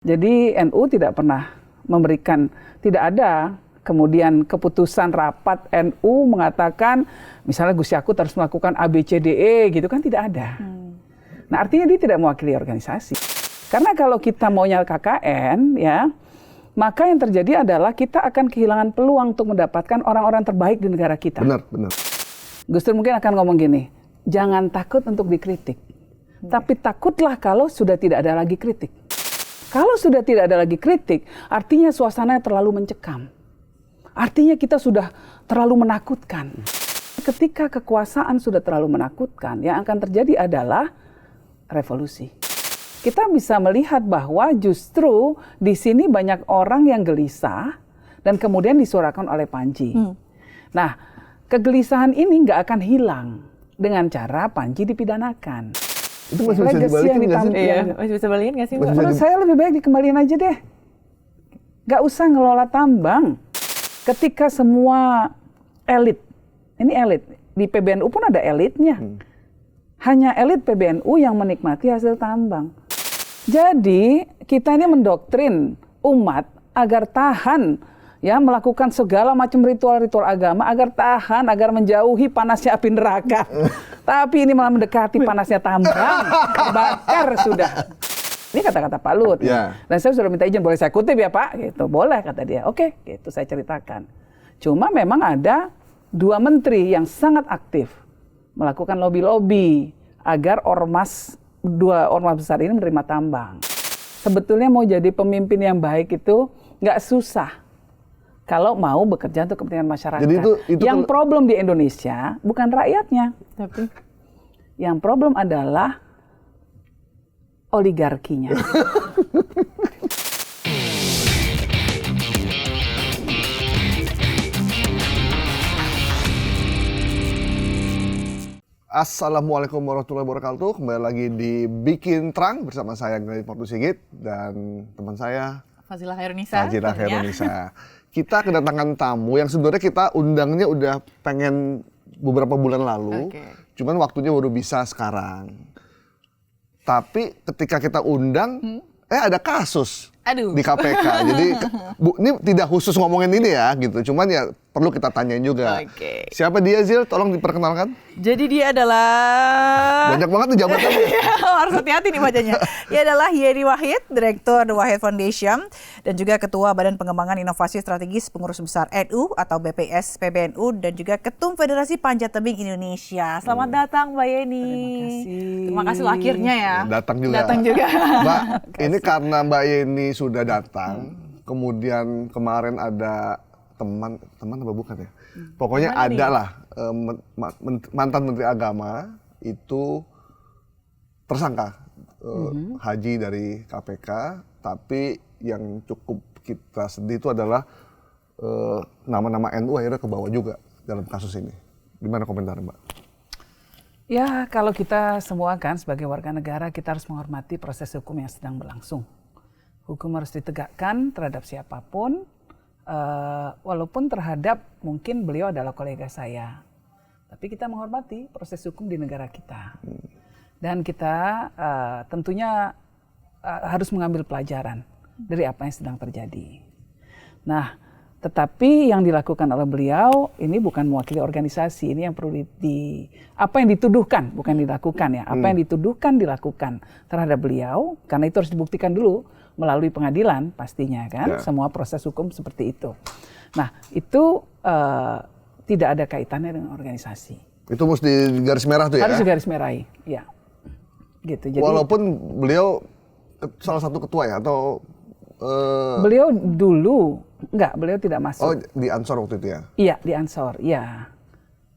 Jadi NU tidak pernah memberikan, tidak ada kemudian keputusan rapat NU mengatakan misalnya Gus Yakut harus melakukan A, B, C, D, E gitu kan, tidak ada. Nah artinya dia tidak mewakili organisasi. Karena kalau kita maunya KKN ya, maka yang terjadi adalah kita akan kehilangan peluang untuk mendapatkan orang-orang terbaik di negara kita. Benar, benar. Gus Dur mungkin akan ngomong gini, jangan takut untuk dikritik. Tapi takutlah kalau sudah tidak ada lagi kritik. Kalau sudah tidak ada lagi kritik, artinya suasananya terlalu mencekam. Artinya kita sudah terlalu menakutkan. Ketika kekuasaan sudah terlalu menakutkan, yang akan terjadi adalah revolusi. Kita bisa melihat bahwa justru di sini banyak orang yang gelisah dan kemudian disuarakan oleh Panji. Nah, kegelisahan ini nggak akan hilang dengan cara Panji dipidanakan. Itu masih bisa dibalikin nggak sih? Iya, masih bisa balikin nggak sih, Mbak? Menurut saya lebih baik dikembaliin aja deh. Nggak usah ngelola tambang. Ketika semua elit, ini elit, di PBNU pun ada elitnya. Hanya elit PBNU yang menikmati hasil tambang. Jadi kita ini mendoktrin umat agar tahan ya melakukan segala macam ritual-ritual agama agar tahan, agar menjauhi panasnya api neraka. Tapi ini malah mendekati panasnya tambang, bakar sudah. Ini kata-kata Pak Lut. Yeah. Dan saya sudah minta izin, boleh saya kutip ya Pak? Gitu. Boleh kata dia. Oke, gitu saya ceritakan. Cuma memang ada 2 menteri yang sangat aktif melakukan lobby-lobby agar dua ormas besar ini menerima tambang. Sebetulnya mau jadi pemimpin yang baik itu nggak susah. Kalau mau bekerja untuk kepentingan masyarakat. Jadi itu yang problem di Indonesia bukan rakyatnya. Tapi yang problem adalah oligarkinya. Assalamualaikum warahmatullahi wabarakatuh. Kembali lagi di Bikin Terang bersama saya Glenn Portu Sigit dan teman saya Fazila Khairunisa. Kita kedatangan tamu yang sebenarnya kita undangnya udah pengen beberapa bulan lalu, cuman waktunya baru bisa sekarang. Tapi ketika kita undang, ada kasus di KPK. Jadi ini tidak khusus ngomongin ini ya, gitu. Cuman ya perlu kita tanyain juga. Siapa dia, Zil? Tolong diperkenalkan. Jadi dia adalah... Banyak banget nih jabatannya. Harus hati-hati nih bacanya. Dia adalah Yeni Wahid, Direktur The Wahid Foundation, dan juga Ketua Badan Pengembangan Inovasi Strategis Pengurus Besar NU atau BPS PBNU, dan juga Ketum Federasi Panjat Tebing Indonesia. Selamat datang Mbak Yeni. Terima kasih loh akhirnya ya. Datang juga. Mbak, ini karena Mbak Yeni sudah datang, kemudian kemarin ada teman apa bukan ya? Pokoknya ada lah mantan Menteri Agama itu tersangka haji dari KPK, tapi yang cukup kita sedih itu adalah nama-nama NU akhirnya kebawa juga dalam kasus ini. Gimana komentar Mbak? Ya kalau kita semua kan sebagai warga negara kita harus menghormati proses hukum yang sedang berlangsung. Hukum harus ditegakkan terhadap siapapun. Walaupun terhadap mungkin beliau adalah kolega saya, tapi kita menghormati proses hukum di negara kita dan kita tentunya harus mengambil pelajaran dari apa yang sedang terjadi. Nah, tetapi yang dilakukan oleh beliau ini bukan mewakili organisasi, ini yang perlu apa yang dituduhkan bukan dilakukan ya, apa yang dituduhkan dilakukan terhadap beliau karena itu harus dibuktikan dulu melalui pengadilan pastinya kan, semua proses hukum seperti itu. Nah itu tidak ada kaitannya dengan organisasi. Itu mesti garis merah tuh ya? Harus garis merahi, ya. Gitu. Jadi, walaupun beliau salah satu ketua ya atau? Beliau dulu, beliau tidak masuk. Oh di Ansor waktu itu ya? Iya di Ansor, iya.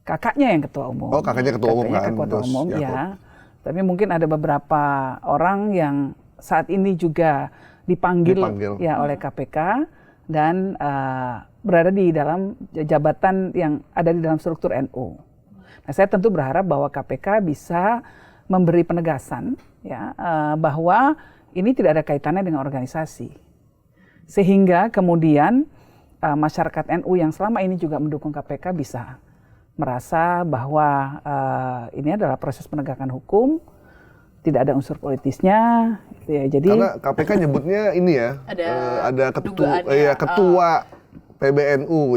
Kakaknya yang ketua umum. Oh kakaknya ketua umum kan? Ketua umum, ya. Tapi mungkin ada beberapa orang yang saat ini juga dipanggil. Ya oleh KPK dan berada di dalam jabatan yang ada di dalam struktur NU. Nah, saya tentu berharap bahwa KPK bisa memberi penegasan ya bahwa ini tidak ada kaitannya dengan organisasi. Sehingga kemudian masyarakat NU yang selama ini juga mendukung KPK bisa merasa bahwa ini adalah proses penegakan hukum tidak ada unsur politisnya, gitu ya. Jadi karena KPK nyebutnya ini ya, ada ketua PBNU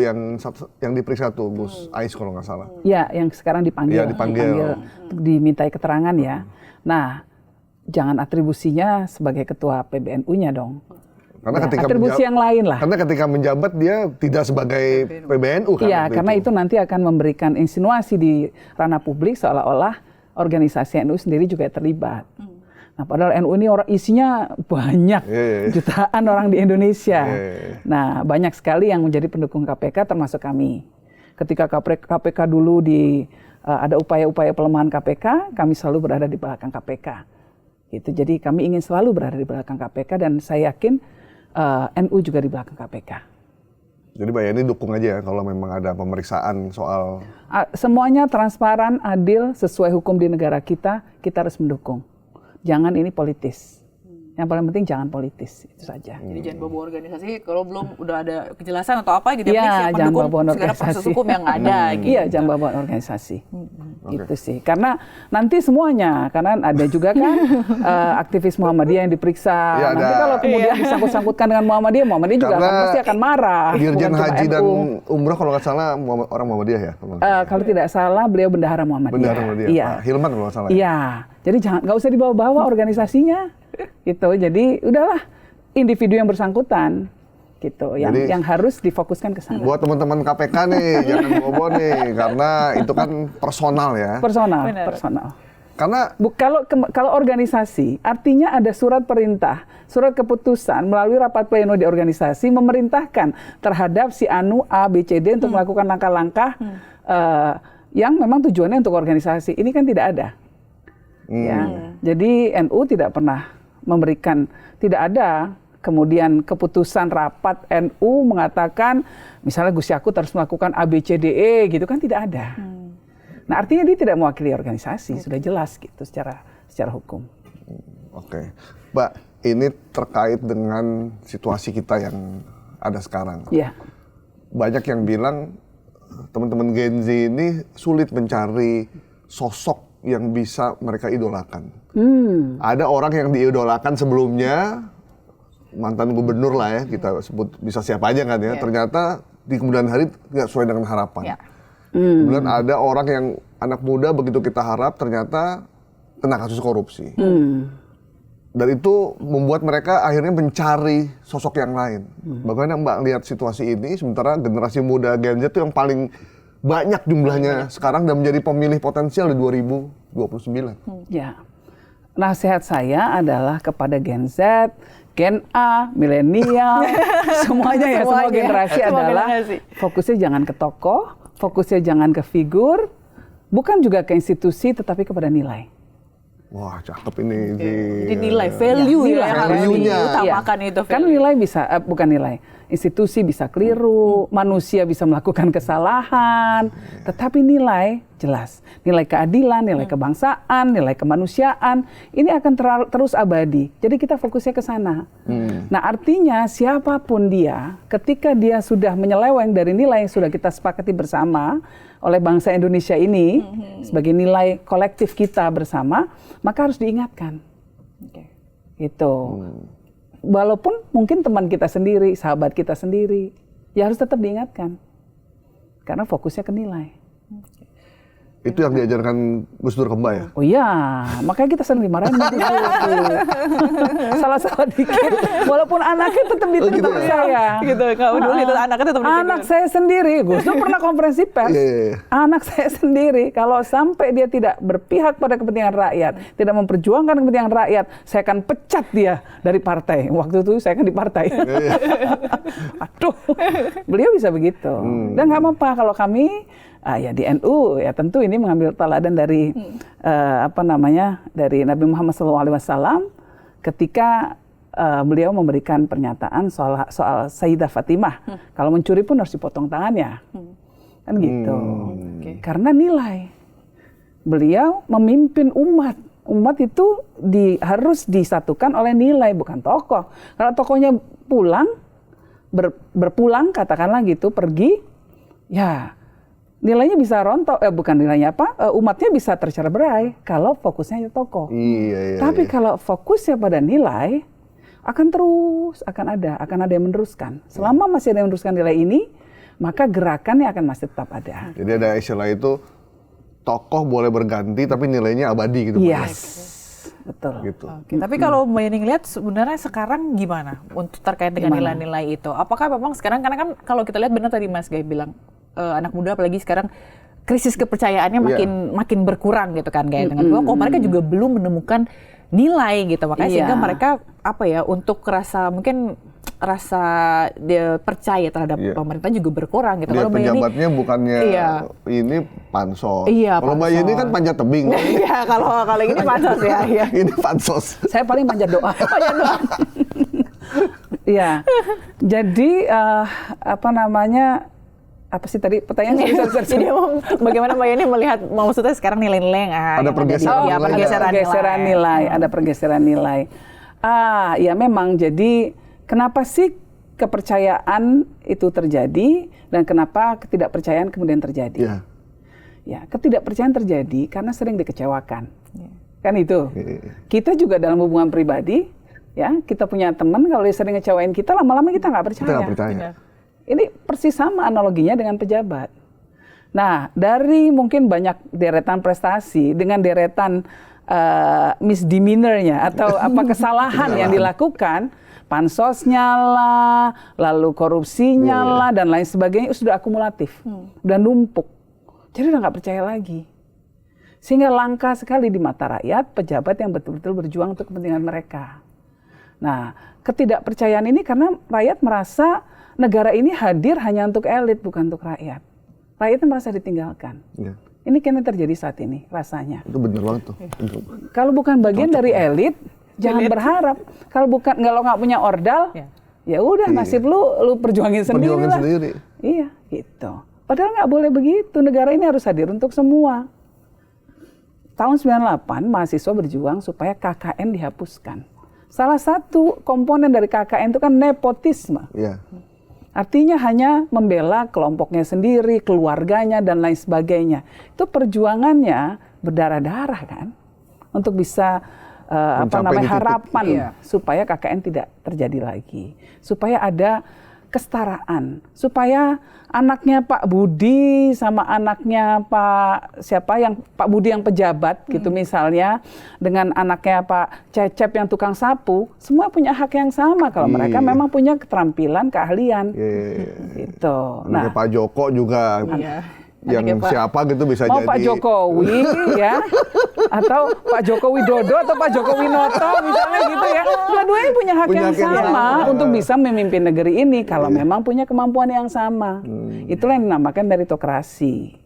yang diperiksa tuh Gus Ais kalau nggak salah. Ya, yang sekarang dipanggil. Iya, dipanggil. Untuk dimintai keterangan ya. Nah, jangan atribusinya sebagai ketua PBNU-nya dong. Karena ketika atribusi yang lain lah. Karena ketika menjabat dia tidak sebagai PBNU kan. Iya, karena itu nanti akan memberikan insinuasi di ranah publik seolah-olah organisasi NU sendiri juga terlibat. Nah, padahal NU ini isinya banyak, jutaan orang di Indonesia. Nah, banyak sekali yang menjadi pendukung KPK termasuk kami. Ketika KPK dulu ada upaya-upaya pelemahan KPK, kami selalu berada di belakang KPK. Gitu. Jadi kami ingin selalu berada di belakang KPK dan saya yakin NU juga di belakang KPK. Jadi Mbak Yeni dukung aja ya kalau memang ada pemeriksaan soal... Semuanya transparan, adil, sesuai hukum di negara kita harus mendukung. Jangan ini politis. Yang paling penting jangan politis, itu saja. Jadi jangan bawa organisasi kalau belum udah ada kejelasan atau apa gitu. Iya, jangan bawa segala proses hukum yang ada. Gitu. Iya, jangan bawa organisasi. Gitu sih. Karena nanti semuanya, karena ada juga kan aktivis Muhammadiyah yang diperiksa. Ya, nanti kalau kemudian disangkut-sangkutkan dengan Muhammadiyah juga pasti akan marah. Dirjen Haji dan Umroh kalau nggak salah orang Muhammadiyah ya? Kalau tidak salah beliau bendahara Muhammadiyah. Bendahara Muhammadiyah, iya. Pak Hilman kalau nggak salah. Iya, jadi nggak usah dibawa-bawa organisasinya. Gitu, jadi udahlah individu yang bersangkutan gitu, yang harus difokuskan ke sana. Buat teman-teman KPK nih, jangan bawa nih, karena itu kan personal ya. Personal. Karena kalau organisasi, artinya ada surat perintah, surat keputusan melalui rapat pleno di organisasi memerintahkan terhadap si Anu A, B, C, D untuk melakukan langkah-langkah yang memang tujuannya untuk organisasi. Ini kan tidak ada. Ya, jadi NU tidak pernah memberikan, tidak ada kemudian keputusan rapat NU mengatakan misalnya Gus Yakut harus melakukan A, B, C, D, E gitu kan tidak ada. Nah artinya dia tidak mewakili organisasi, sudah jelas gitu secara hukum. Oke. Mbak, ini terkait dengan situasi kita yang ada sekarang. Iya. Banyak yang bilang teman-teman Gen Z ini sulit mencari sosok yang bisa mereka idolakan. Ada orang yang diidolakan sebelumnya, mantan gubernur lah ya, kita sebut bisa siapa aja kan ya. Ternyata di kemudian hari nggak sesuai dengan harapan. Kemudian ada orang yang anak muda begitu kita harap ternyata kena kasus korupsi. Dan itu membuat mereka akhirnya mencari sosok yang lain. Bagaimana Mbak lihat situasi ini, sementara generasi muda Gen Z itu yang paling banyak jumlahnya sekarang dan menjadi pemilih potensial di 2029. Ya, nasihat saya adalah kepada Gen Z, Gen A, milenial, semuanya ya, semua generasi adalah fokusnya jangan ke tokoh, fokusnya jangan ke figur, bukan juga ke institusi, tetapi kepada nilai. Wah, cakep ini. Jadi nilai, value ya, harus diutamakan itu. Kan nilai bisa, bukan nilai. Institusi bisa keliru, manusia bisa melakukan kesalahan, tetapi nilai jelas. Nilai keadilan, nilai kebangsaan, nilai kemanusiaan, ini akan terus abadi. Jadi kita fokusnya ke sana. Nah artinya siapapun dia, ketika dia sudah menyeleweng dari nilai yang sudah kita sepakati bersama oleh bangsa Indonesia ini, sebagai nilai kolektif kita bersama, maka harus diingatkan. Gitu. Walaupun mungkin teman kita sendiri, sahabat kita sendiri, ya harus tetap diingatkan. Karena fokusnya ke nilai. Itu yang diajarkan Gus Dur ke Mbak ya? Oh iya, makanya kita sering dimarahin. Salah-salah dikit. Walaupun anaknya tetap ditegur saya. Gitu, nggak peduli itu anaknya tetap ditegur. Anak saya sendiri, Gus Dur pernah konferensi pers. Anak saya sendiri, kalau sampai dia tidak berpihak pada kepentingan rakyat, tidak memperjuangkan kepentingan rakyat, saya akan pecat dia dari partai. Waktu itu saya kan di partai. Aduh, beliau bisa begitu. Dan nggak apa-apa kalau kami ya di NU ya tentu ini mengambil teladan dari dari Nabi Muhammad SAW ketika beliau memberikan pernyataan soal Sayyidah Fatimah. Kalau mencuri pun harus dipotong tangannya. Kan gitu. Karena nilai. Beliau memimpin umat. Umat itu harus disatukan oleh nilai, bukan tokoh. Kalau tokohnya pulang, berpulang katakanlah gitu, pergi, ya nilainya bisa rontok, bukan nilainya umatnya bisa tercerai kalau fokusnya tokoh. Iya. Tapi kalau fokusnya pada nilai, akan ada yang meneruskan. Selama masih ada yang meneruskan nilai ini, maka gerakannya akan masih tetap ada. Jadi ada istilah itu, tokoh boleh berganti tapi nilainya abadi gitu. Yes, betul. Gitu. Oke, tapi kalau Mbak Yeni ngelihat sebenarnya sekarang gimana untuk terkait dengan nilai-nilai itu? Apakah memang sekarang, karena kan kalau kita lihat benar tadi Mas Gai bilang, anak muda apalagi sekarang krisis kepercayaannya makin berkurang gitu kan, kayak dengan kok mereka juga belum menemukan nilai gitu, makanya sehingga mereka untuk mungkin rasa dia percaya terhadap pemerintah juga berkurang gitu. Kalau pejabatnya bukannya ini pansos. Kalau Mbak Yeni kan panjat tebing. Iya, kalau ini pansos ya. Ini pansos. Saya paling panjat doa. Iya. Jadi apa sih tadi pertanyaan? Jadi bagaimana Mbak Yeni melihat maksudnya sekarang nilai-nilai yang ada pergeseran nilai. Ada pergeseran nilai. Ya memang, jadi kenapa sih kepercayaan itu terjadi dan kenapa ketidakpercayaan kemudian terjadi? Ya, ketidakpercayaan terjadi karena sering dikecewakan. Kan itu. Kita juga dalam hubungan pribadi, ya, kita punya teman kalau dia sering ngecewain kita, lama-lama kita nggak percaya. Kita nggak percaya. Ini persis sama analoginya dengan pejabat. Nah, dari mungkin banyak deretan prestasi dengan deretan misdemeanor-nya atau kesalahan yang dilakukan, pansosnya lah, lalu korupsinya lah, dan lain sebagainya sudah akumulatif, udah numpuk. Jadi udah nggak percaya lagi. Sehingga langka sekali di mata rakyat pejabat yang betul-betul berjuang untuk kepentingan mereka. Nah, ketidakpercayaan ini karena rakyat merasa negara ini hadir hanya untuk elit, bukan untuk rakyat. Rakyatnya merasa ditinggalkan. Ini kan yang terjadi saat ini rasanya. Itu benar banget tuh. Kalau bukan bagian dari elit, jangan berharap. Kalau nggak punya ordal, ya udah nasib lu perjuangin sendiri lah. Iya, gitu. Padahal nggak boleh begitu. Negara ini harus hadir untuk semua. Tahun 98 mahasiswa berjuang supaya KKN dihapuskan. Salah satu komponen dari KKN itu kan nepotisme. Artinya hanya membela kelompoknya sendiri, keluarganya, dan lain sebagainya. Itu perjuangannya berdarah-darah kan, untuk bisa harapan supaya KKN tidak terjadi lagi, supaya ada kesetaraan, supaya anaknya Pak Budi sama anaknya Pak Budi yang pejabat gitu misalnya, dengan anaknya Pak Cecep yang tukang sapu, semua punya hak yang sama kalau mereka memang punya keterampilan, keahlian. Gitu. Nah, Pak Joko juga yang siapa gitu bisa jadi. Pak Jokowi ya, atau Pak Joko Widodo atau Pak Joko Winoto misalnya gitu ya. Dua-duanya punya hak yang sama untuk bisa memimpin negeri ini kalau memang punya kemampuan yang sama. Itulah yang dinamakan meritokrasi.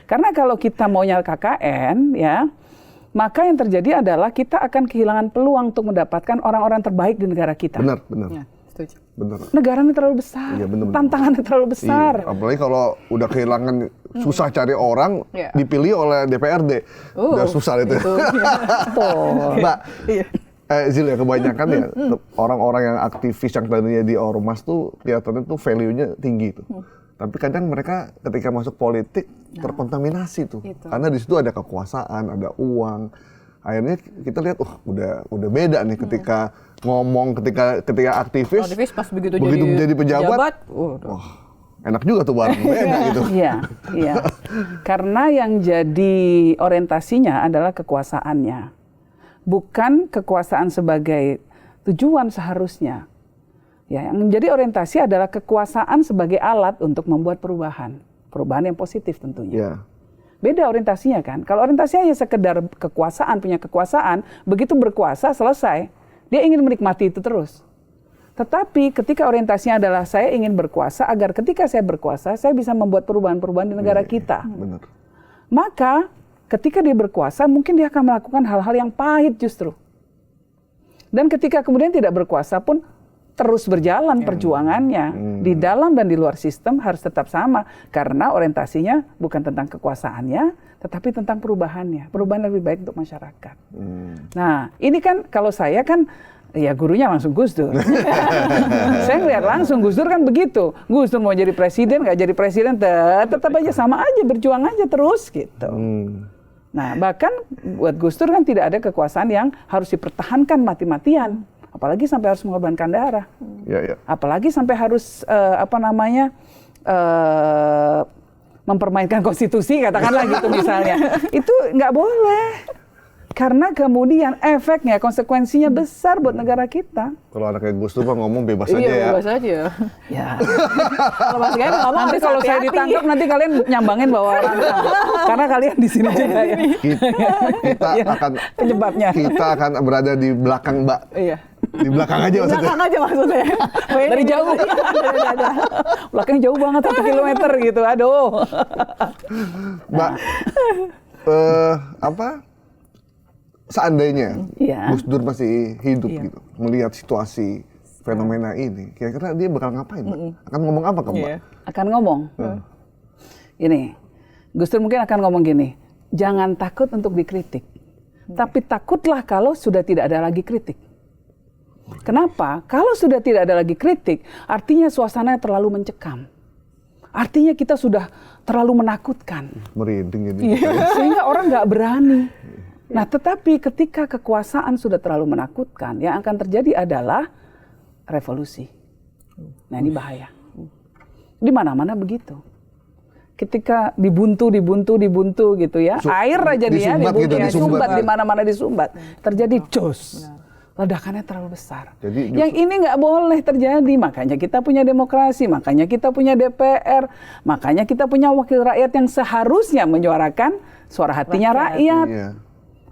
Karena kalau kita maunya KKN ya, maka yang terjadi adalah kita akan kehilangan peluang untuk mendapatkan orang-orang terbaik di negara kita. Benar. Bener. Negaranya terlalu besar, tantangannya terlalu besar. Apalagi kalau udah kehilangan, susah cari orang, dipilih oleh DPRD, udah susah itu. Mbak, Zil ya, kebanyakan ya orang-orang yang aktivis yang tadinya di ormas tuh kelihatannya tuh value-nya tinggi tuh. Tapi kadang mereka ketika masuk politik terkontaminasi tuh, karena di situ ada kekuasaan, ada uang. Akhirnya kita lihat, udah beda nih ketika ngomong, ketika aktivis pas begitu jadi pejabat, enak juga tuh bareng, beda gitu. Iya. Karena yang jadi orientasinya adalah kekuasaannya, bukan kekuasaan sebagai tujuan seharusnya. Ya, yang menjadi orientasi adalah kekuasaan sebagai alat untuk membuat perubahan yang positif tentunya. Beda orientasinya kan. Kalau orientasinya hanya sekedar kekuasaan, punya kekuasaan, begitu berkuasa selesai, dia ingin menikmati itu terus. Tetapi ketika orientasinya adalah saya ingin berkuasa agar ketika saya berkuasa, saya bisa membuat perubahan-perubahan di negara kita. Benar. Maka ketika dia berkuasa, mungkin dia akan melakukan hal-hal yang pahit justru. Dan ketika kemudian tidak berkuasa pun, terus berjalan perjuangannya di dalam dan di luar sistem harus tetap sama, karena orientasinya bukan tentang kekuasaannya tetapi tentang perubahan lebih baik untuk masyarakat. Nah, ini kan kalau saya kan Ya gurunya langsung Gus Dur. Saya ngeliat langsung Gus Dur kan begitu. Gus Dur mau jadi presiden, nggak jadi presiden, tetap aja sama aja, berjuang aja terus gitu. Nah bahkan buat Gus Dur kan tidak ada kekuasaan yang harus dipertahankan mati-matian. Apalagi sampai harus mengorbankan darah. Apalagi sampai harus mempermainkan konstitusi katakanlah gitu misalnya. Itu nggak boleh. Karena kemudian efeknya, konsekuensinya besar buat negara kita. Kalau anaknya Gus Dur ngomong bebas aja ya. Iya, bebas aja. Ya. Kalau Mas Gaya ngomong Nanti kalau saya ditangkap, nanti kalian nyambangin bawa orang. Karena kalian di sini juga ya. Kita akan penyebabnya. Kita akan berada di belakang Mbak. Iya. Di belakang aja maksudnya. Belakang aja maksudnya. Dari jauh. Belakangnya jauh banget 1 kilometer gitu. Aduh. Mbak, seandainya Gus Dur masih hidup gitu, melihat situasi fenomena ini, kira-kira dia bakal ngapain, Mbak? Akan ngomong apa ke Mbak? Akan ngomong. Gini, Gus Dur mungkin akan ngomong gini, jangan takut untuk dikritik, tapi takutlah kalau sudah tidak ada lagi kritik. Kenapa? Kalau sudah tidak ada lagi kritik, artinya suasananya terlalu mencekam. Artinya kita sudah terlalu menakutkan. Merinding ini. Sehingga orang nggak berani. Nah, tetapi ketika kekuasaan sudah terlalu menakutkan, yang akan terjadi adalah revolusi. Nah, ini bahaya. Di mana-mana begitu. Ketika dibuntu gitu ya. Air aja dia dibuntu, disumbat di mana-mana disumbat. Terjadi jos. Ledakannya terlalu besar. Jadi, yang ini nggak boleh terjadi. Makanya kita punya demokrasi, makanya kita punya DPR, makanya kita punya wakil rakyat yang seharusnya menyuarakan suara hatinya rakyat. Iya.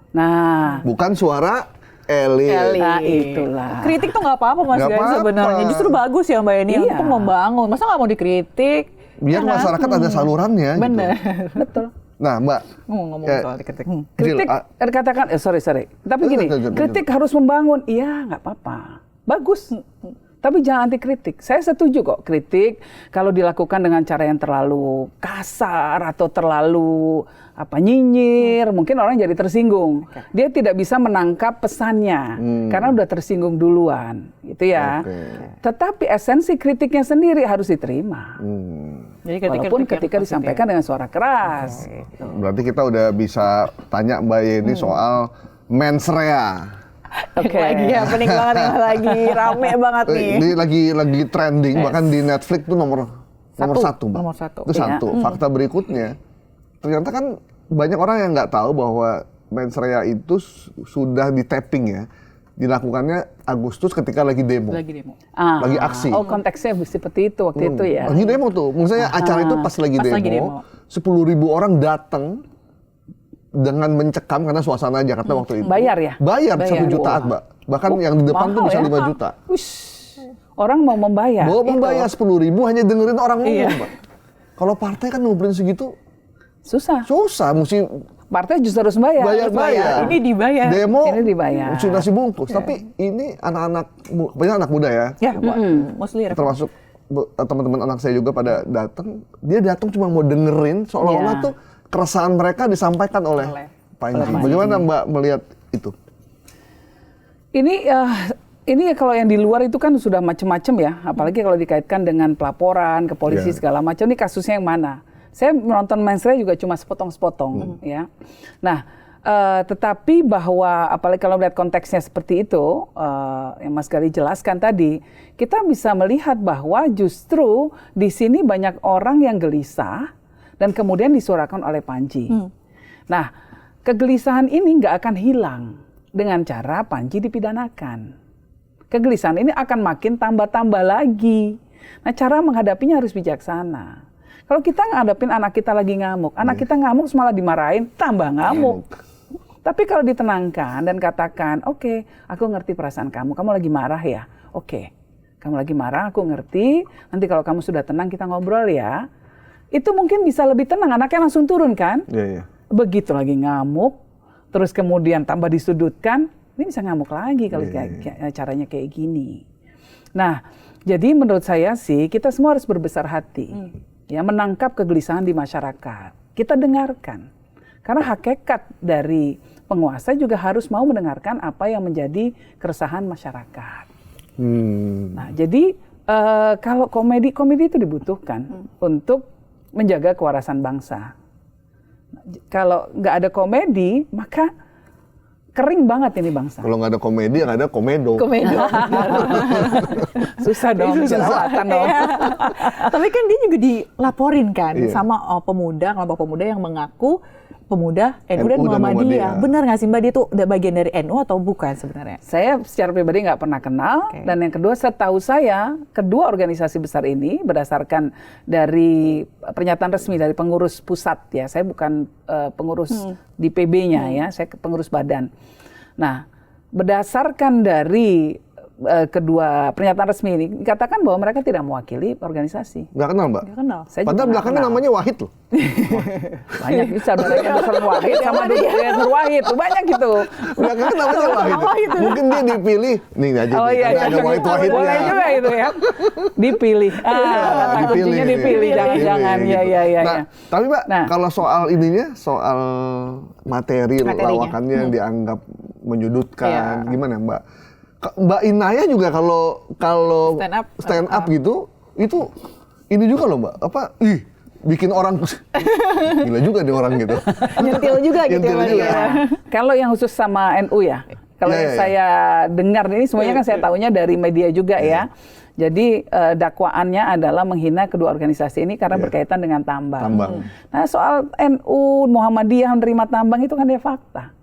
Nah, bukan suara elit. Nah, itulah. Kritik tuh nggak apa-apa Mas Gaya sebenarnya. Justru bagus ya Mbak Eni untuk membangun. Masa nggak mau dikritik? Biar masyarakat ada salurannya. Bener. Gitu. Betul. Nah, Mbak. Ngomong soal kritik. Kritik katakan, sorry. Tapi gini, kritik harus membangun. Iya, nggak apa-apa. Bagus. Tapi jangan anti kritik. Saya setuju kok kritik kalau dilakukan dengan cara yang terlalu kasar atau terlalu nyinyir, mungkin orang jadi tersinggung. Dia tidak bisa menangkap pesannya karena udah tersinggung duluan, gitu ya. Tetapi esensi kritiknya sendiri harus diterima. Jadi walaupun ketika disampaikan dengan suara keras. Berarti kita udah bisa tanya Mbak Yeni soal mensrea. Lagi happening banget nih, lagi rame banget nih. Ini lagi trending, bahkan di Netflix tuh nomor satu, Mbak. Nomor satu. Itu satu. Fakta berikutnya, ternyata kan banyak orang yang nggak tahu bahwa mensrea itu sudah di tapping ya. Dilakukannya Agustus ketika lagi demo. Lagi aksi. Oh, konteksnya seperti itu waktu itu ya. Lagi demo tuh. Misalnya acara itu pas lagi demo. 10.000 orang datang dengan mencekam karena suasana Jakarta waktu itu. Bayar ya? Bayar 1 jutaan, Mbak. Bahkan yang di depan tuh bisa 5 juta. Orang mau membayar. Membayar 10.000 hanya dengerin orang ngomong, Mbak. Kalau partai kan ngumpulin segitu susah, mesti partai justru harus bayar. Bayar. Ini dibayar. Demo ini dibayar. Mesti nasi bungkus. Tapi ini banyak anak muda ya. Ya, mostly termasuk teman-teman anak saya juga pada datang. Dia datang cuma mau dengerin seolah-olah tuh keresahan mereka disampaikan oleh Panji. Bagaimana Mbak melihat itu? Ini kalau yang di luar itu kan sudah macam-macam ya, apalagi kalau dikaitkan dengan pelaporan ke polisi segala macam. Ini kasusnya yang mana? Saya menonton mensrea juga cuma sepotong-sepotong ya. Nah, tetapi bahwa apalagi kalau melihat konteksnya seperti itu, yang Mas Gali jelaskan tadi, kita bisa melihat bahwa justru di sini banyak orang yang gelisah dan kemudian disuarakan oleh Panji. Nah, kegelisahan ini nggak akan hilang dengan cara Panji dipidanakan. Kegelisahan ini akan makin tambah-tambah lagi. Nah, cara menghadapinya harus bijaksana. Kalau kita ngadepin anak kita lagi ngamuk, anak kita ngamuk malah dimarahin, tambah ngamuk. Tapi kalau ditenangkan dan katakan, oke, aku ngerti perasaan kamu lagi marah ya? Oke, kamu lagi marah, aku ngerti, nanti kalau kamu sudah tenang kita ngobrol ya. Itu mungkin bisa lebih tenang, anaknya langsung turun kan? Begitu lagi ngamuk, terus kemudian tambah disudutkan, ini bisa ngamuk lagi kalau caranya kayak gini. Nah, jadi menurut saya sih kita semua harus berbesar hati, ya menangkap kegelisahan di masyarakat. Kita dengarkan, Karena hakikat dari penguasa juga harus mau mendengarkan apa yang menjadi keresahan masyarakat. Nah, jadi kalau komedi itu dibutuhkan untuk menjaga kewarasan bangsa. Kalau nggak ada komedi, maka kering banget ini bangsa. Kalau nggak ada komedi, nggak ada komedo. Susah dong, jerawatan dong. Tapi kan dia juga dilaporin kan sama pemuda, kelompok pemuda yang mengaku pemuda NU dan Muhammadiyah. Benar nggak sih Mbak, dia tuh bagian dari NU atau bukan sebenarnya? Saya secara pribadi nggak pernah kenal. Dan yang kedua, setahu saya, kedua organisasi besar ini berdasarkan dari pernyataan resmi dari pengurus pusat ya. Saya bukan pengurus di PB-nya ya, saya pengurus badan. Nah, berdasarkan dari kedua pernyataan resmi ini, dikatakan bahwa mereka tidak mewakili organisasi. Nggak kenal, Mbak? Nggak kenal. Padahal belakangnya namanya Wahid loh. Banyak bisa saudaranya Nur Wahid sama Nur Wahid, banyak gitu. Belakangnya namanya Wahid. Mungkin dia dipilih. Nih aja Oh nih, iya, ada Wahid-Wahidnya. boleh juga itu ya. Dipilih. Kata kuncinya dipilih, jangan-jangan. Gitu. Ya. Nah, tapi Mbak, kalau soal ininya, soal materinya lawakannya yang dianggap menyudutkan, gimana Mbak? Mbak Inaya juga kalau stand up gitu, itu ini juga loh Mbak, bikin orang gila juga nih orang gitu. Nyentil juga gitu ya. Kalau yang khusus sama NU ya, kalau yang saya dengar ini semuanya kan saya tahunya dari media juga ya. Jadi dakwaannya adalah menghina kedua organisasi ini karena berkaitan dengan tambang. Nah, soal NU Muhammadiyah menerima tambang itu kan dia fakta.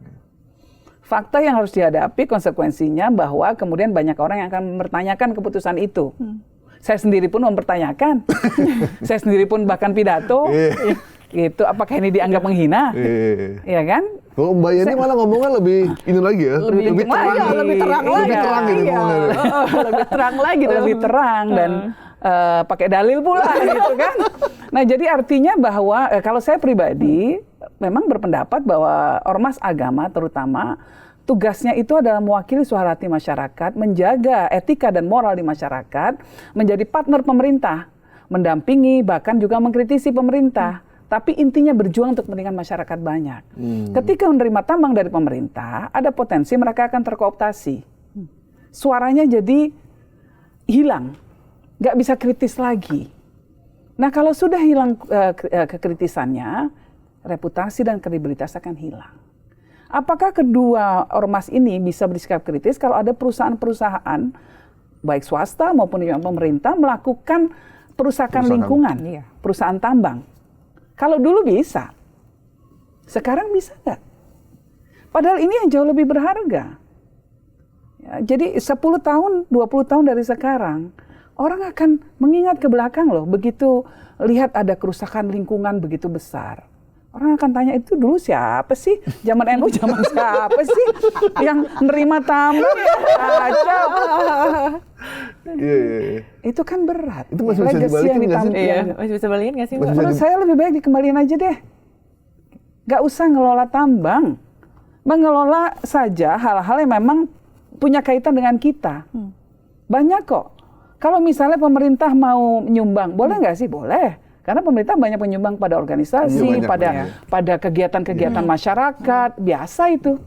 Fakta yang harus dihadapi konsekuensinya bahwa kemudian banyak orang yang akan mempertanyakan keputusan itu. Saya sendiri pun mempertanyakan. Saya sendiri pun bahkan pidato. Gitu, apakah ini dianggap menghina? Iya kan? Kalau Mbak Yeni malah ngomongnya lebih ini lagi ya. Lebih terang gitu ngomongnya. Lebih terang lagi. Lebih terang dan pakai dalil pula gitu kan. Nah, jadi artinya bahwa kalau saya pribadi memang berpendapat bahwa ormas agama terutama tugasnya itu adalah mewakili suara hati masyarakat, menjaga etika dan moral di masyarakat, menjadi partner pemerintah, mendampingi bahkan juga mengkritisi pemerintah. Tapi intinya berjuang untuk kepentingan masyarakat banyak. Ketika menerima tambang dari pemerintah, ada potensi mereka akan terkooptasi. Suaranya jadi hilang, nggak bisa kritis lagi. Nah, kalau sudah hilang kekritisannya, reputasi dan kredibilitas akan hilang. Apakah kedua ormas ini bisa bersikap kritis kalau ada perusahaan-perusahaan, baik swasta maupun yang pemerintah, melakukan perusahaan lingkungan, perusahaan tambang? Kalau dulu bisa, sekarang bisa nggak? Padahal ini yang jauh lebih berharga. Ya, jadi 10 tahun, 20 tahun dari sekarang, orang akan mengingat ke belakang loh, begitu lihat ada kerusakan lingkungan begitu besar. Orang akan tanya, itu dulu siapa sih? Zaman NU zaman siapa sih yang nerima tambang? Kacau. Iya. Itu kan berat. Itu masih bisa dibalikin nggak sih? Iya, masih bisa balikin nggak sih Mbak? Menurut saya lebih baik dikembaliin aja deh. Nggak usah ngelola tambang. Mengelola saja hal-hal yang memang punya kaitan dengan kita. Banyak kok. Kalau misalnya pemerintah mau nyumbang, boleh nggak sih? Boleh. Karena pemerintah banyak menyumbang pada organisasi, pada kegiatan-kegiatan masyarakat, biasa itu.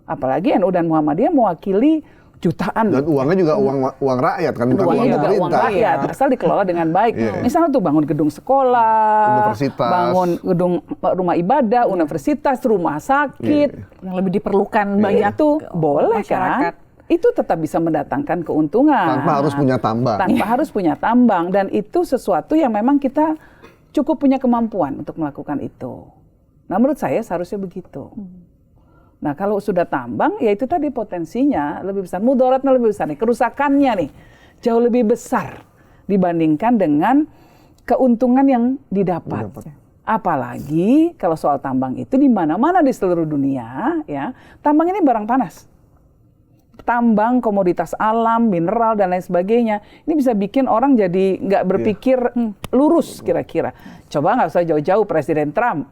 Apalagi NU dan Muhammadiyah mewakili jutaan. Dan uangnya juga uang rakyat kan, bukan Uangnya uang juga pemerintah. uang rakyat, asal dikelola dengan baik. Misalnya tuh bangun gedung sekolah, universitas, bangun gedung rumah ibadah, universitas, rumah sakit. Yang lebih diperlukan banyak Itu boleh masyarakat. Kan? Itu tetap bisa mendatangkan keuntungan. Tanpa harus punya tambang. Tanpa harus punya tambang. Dan itu sesuatu yang memang kita cukup punya kemampuan untuk melakukan itu. Nah, menurut saya seharusnya begitu. Nah, kalau sudah tambang, ya itu tadi potensinya lebih besar. Mudaratnya lebih besar nih. Kerusakannya nih jauh lebih besar dibandingkan dengan keuntungan yang didapat. Apalagi kalau soal tambang itu di mana-mana di seluruh dunia, ya, tambang ini barang panas. Tambang, komoditas alam, mineral, dan lain sebagainya. Ini bisa bikin orang jadi nggak berpikir lurus kira-kira. Coba nggak usah jauh-jauh Presiden Trump.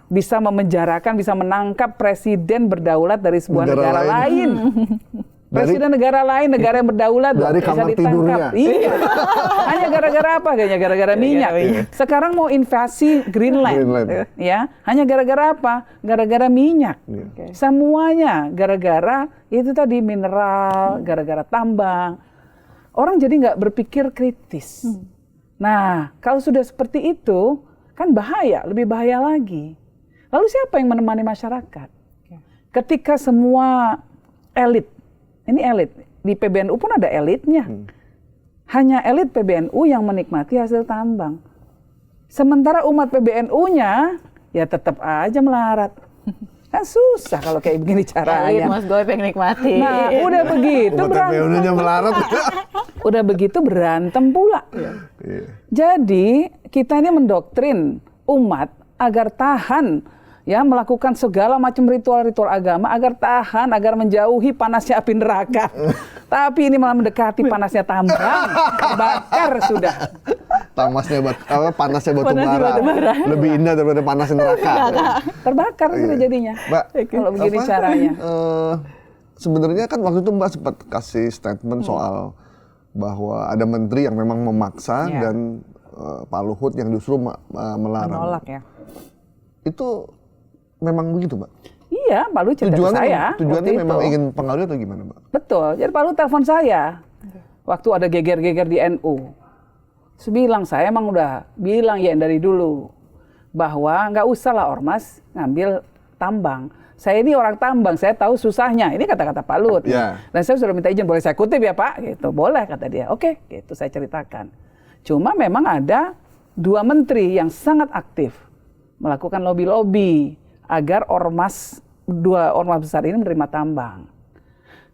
Bisa memenjarakan, bisa menangkap presiden berdaulat dari sebuah negara lain. Presiden negara lain, negara yang berdaulat dari bisa kamar ditangkap. tidurnya. Iya. Hanya gara-gara apa? Kayaknya gara-gara minyak. Sekarang mau invasi Greenland. Ya, hanya gara-gara apa? Gara-gara minyak. Semuanya gara-gara itu tadi mineral, gara-gara tambang. Orang jadi nggak berpikir kritis. Nah, kalau sudah seperti itu, kan bahaya, lebih bahaya lagi. Lalu siapa yang menemani masyarakat? Ketika semua elit, ini elit, di PBNU pun ada elitnya. Hanya elit PBNU yang menikmati hasil tambang. Sementara umat PBNU-nya ya tetap aja melarat. Kan susah kalau kayak begini caranya. Mas Goib yang nikmati. Nah, udah begitu Umat berantem. PBNU-nya melarat. Udah begitu berantem pula. Jadi kita ini mendoktrin umat agar tahan ya melakukan segala macam ritual-ritual agama agar tahan, agar menjauhi panasnya api neraka. Tapi ini malah mendekati panasnya tambang, bakar sudah. Panasnya batu bara. Lebih indah daripada panasnya neraka. Terbakar sudah jadinya. Mbak, Kalau begini caranya. Sebenarnya kan waktu itu Mbak sempat kasih statement soal bahwa ada menteri yang memang memaksa dan Pak Luhut yang justru melarang. Menolak ya. Itu memang begitu, Mbak? Iya, Pak Luhut cerita ke saya. Tujuannya memang ingin pengaruh atau gimana, Mbak? Betul. Jadi Pak Luhut telepon saya. Waktu ada geger-geger di NU. Terus bilang, saya emang udah bilang ya dari dulu. Bahwa nggak usah lah Ormas ngambil tambang. Saya ini orang tambang, saya tahu susahnya. Ini kata-kata Pak Luhut. Dan saya sudah minta izin, boleh saya kutip ya Pak? Gitu. Boleh, kata dia. Oke, gitu saya ceritakan. Cuma memang ada 2 menteri yang sangat aktif melakukan lobby-lobby agar 2 ormas besar ini menerima tambang.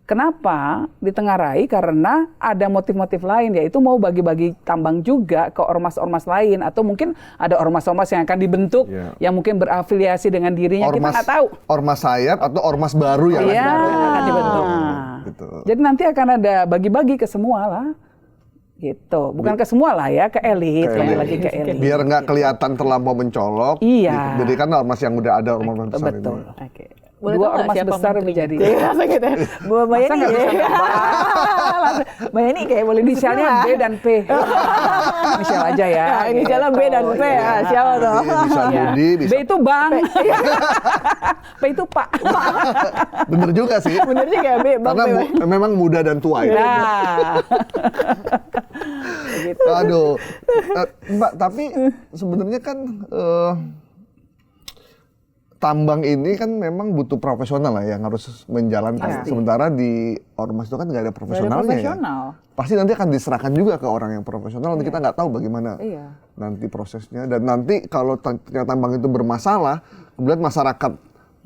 Kenapa ditengarai? Karena ada motif-motif lain, yaitu mau bagi-bagi tambang juga ke ormas-ormas lain, atau mungkin ada ormas-ormas yang akan dibentuk yang mungkin berafiliasi dengan dirinya, kita nggak tahu. Ormas sayap atau ormas baru yang akan dibentuk. Gitu. Jadi nanti akan ada bagi-bagi ke semua lah. Gitu, bukan ke semua lah ya, ke elit, lagi ke elit. Biar nggak kelihatan terlampau mencolok. Iya. Jadi kan ormas yang udah ada ormas besar betul. ini. Oke. 2 ormas besar menjadi. Bu Mayani. Mayani kayak boleh inisialnya B dan P. Inisial aja ya. Inisialnya B dan P ya. Siapa tuh? Bisa Budi, bisa. B itu Bang. P itu Pak. Bener juga sih. Bener juga B. Karena memang muda dan tua ya. Gitu. Aduh, Mbak, tapi sebenarnya kan tambang ini kan memang butuh profesional lah yang harus menjalankan. Sementara di ormas itu kan nggak ada profesionalnya ya. Pasti nanti akan diserahkan juga ke orang yang profesional. Kita nggak tahu bagaimana nanti prosesnya. Dan nanti kalau ternyata tambang itu bermasalah, kemudian masyarakat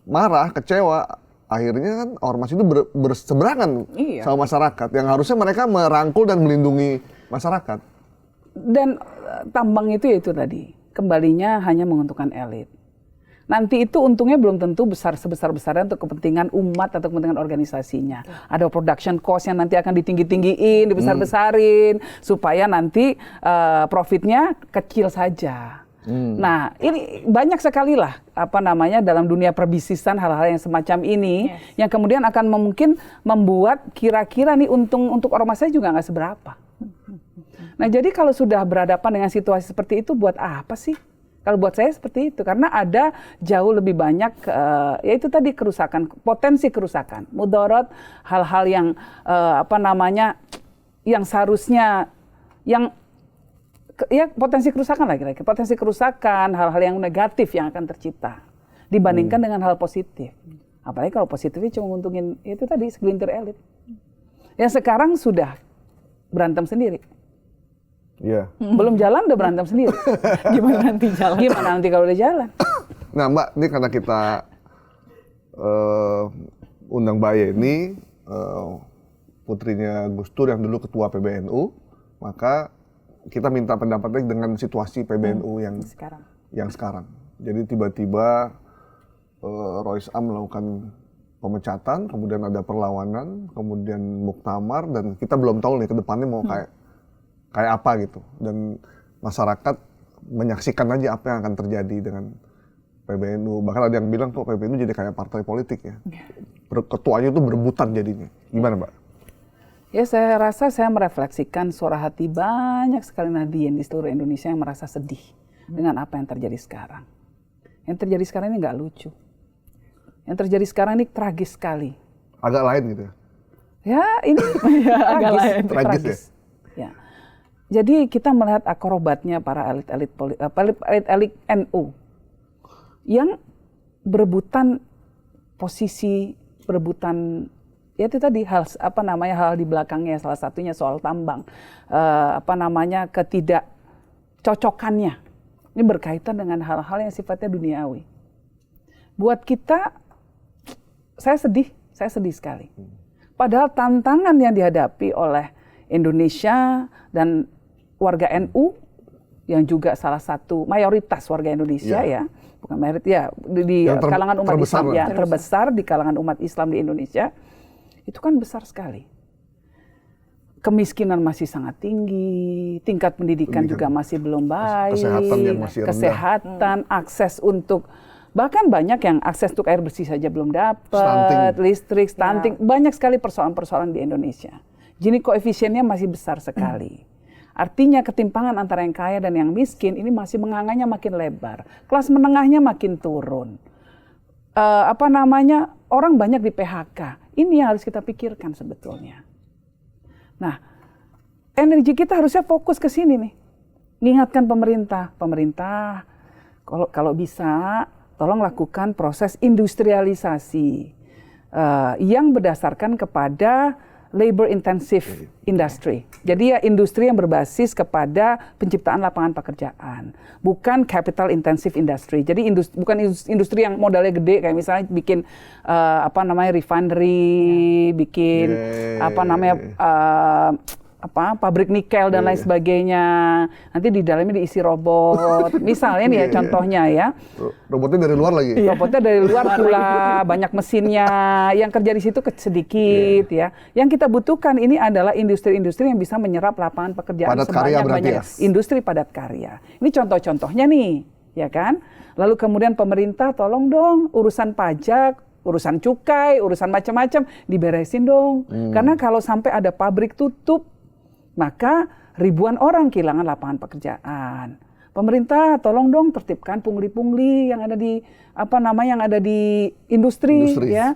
marah, kecewa, akhirnya kan ormas itu berseberangan sama masyarakat. Yang harusnya mereka merangkul dan melindungi masyarakat. Dan tambang itu ya itu tadi, kembalinya hanya menguntungkan elit. Nanti itu untungnya belum tentu sebesar-besarnya untuk kepentingan umat atau kepentingan organisasinya. Ada production cost yang nanti akan ditinggi-tinggiin, dibesar-besarin, supaya nanti profitnya kecil saja. Nah, ini banyak sekali lah dalam dunia perbisnisan hal-hal yang semacam ini yang kemudian akan mungkin membuat kira-kira nih untung untuk ormas saya juga nggak seberapa. Nah, jadi kalau sudah berhadapan dengan situasi seperti itu, buat apa sih? Kalau buat saya seperti itu, karena ada jauh lebih banyak, yaitu tadi kerusakan, potensi kerusakan, mudarat, hal-hal yang yang seharusnya, potensi kerusakan lah kira-kira, potensi kerusakan, hal-hal yang negatif yang akan tercipta, dibandingkan dengan hal positif. Apalagi kalau positifnya cuma nguntungin, itu tadi segelintir elit. Yang sekarang sudah berantem sendiri. Belum jalan udah berantem sendiri. Gimana nanti jalan? Gimana nanti kalau udah jalan? Nah Mbak, ini karena kita undang Mbak Yeni, putrinya Gus Dur yang dulu ketua PBNU, maka kita minta pendapatnya dengan situasi PBNU yang sekarang. Jadi tiba-tiba Rois Am melakukan pemecatan, kemudian ada perlawanan, kemudian muktamar, dan kita belum tahu nih ke depannya mau kayak apa gitu. Dan masyarakat menyaksikan aja apa yang akan terjadi dengan PBNU. Bahkan ada yang bilang kok PBNU jadi kayak partai politik ya. Ketuanya itu berebutan jadinya. Gimana Mbak? Ya, saya rasa saya merefleksikan suara hati banyak sekali Nahdien di seluruh Indonesia yang merasa sedih dengan apa yang terjadi sekarang. Yang terjadi sekarang ini nggak lucu. Yang terjadi sekarang ini tragis sekali. Agak lain gitu ya? Ya, ini agak lain. Tragis ya. Jadi kita melihat akrobatnya para elit-elit NU yang berebutan posisi, berebutan ya itu tadi hal di belakangnya, salah satunya soal tambang, ketidakcocokannya. Ini berkaitan dengan hal-hal yang sifatnya duniawi. Buat kita, saya sedih sekali. Padahal tantangan yang dihadapi oleh Indonesia dan warga NU yang juga salah satu mayoritas warga Indonesia ya bukan mayoritas ya di kalangan umat Islam ya terbesar di kalangan umat Islam di Indonesia itu kan besar sekali. Kemiskinan masih sangat tinggi, tingkat pendidikan juga masih belum baik, kesehatan yang masih rendah. Kesehatan, akses untuk bahkan banyak yang akses untuk air bersih saja belum dapat, listrik, stunting, banyak sekali persoalan-persoalan di Indonesia. Gini koefisiennya masih besar sekali. Artinya ketimpangan antara yang kaya dan yang miskin ini masih mengangannya makin lebar. Kelas menengahnya makin turun. Orang banyak di PHK. Ini yang harus kita pikirkan sebetulnya. Nah, energi kita harusnya fokus ke sini nih. Mengingatkan pemerintah kalau bisa tolong lakukan proses industrialisasi yang berdasarkan kepada labor intensive industry. Jadi ya industri yang berbasis kepada penciptaan lapangan pekerjaan, bukan capital intensive industry. Jadi bukan industri yang modalnya gede kayak misalnya bikin refinery, bikin pabrik nikel dan lain sebagainya. Nanti di dalamnya diisi robot. Misalnya nih ya contohnya ya. Robotnya dari luar lagi. Robotnya dari luar pula, banyak mesinnya. Yang kerja di situ sedikit ya. Yang kita butuhkan ini adalah industri-industri yang bisa menyerap lapangan pekerjaan sebanyak-banyak. Industri padat karya. Ini contoh-contohnya nih, ya kan? Lalu kemudian pemerintah tolong dong urusan pajak, urusan cukai, urusan macam-macam diberesin dong. Karena kalau sampai ada pabrik tutup, maka ribuan orang kehilangan lapangan pekerjaan. Pemerintah tolong dong tertibkan pungli-pungli yang ada di industri. Ya.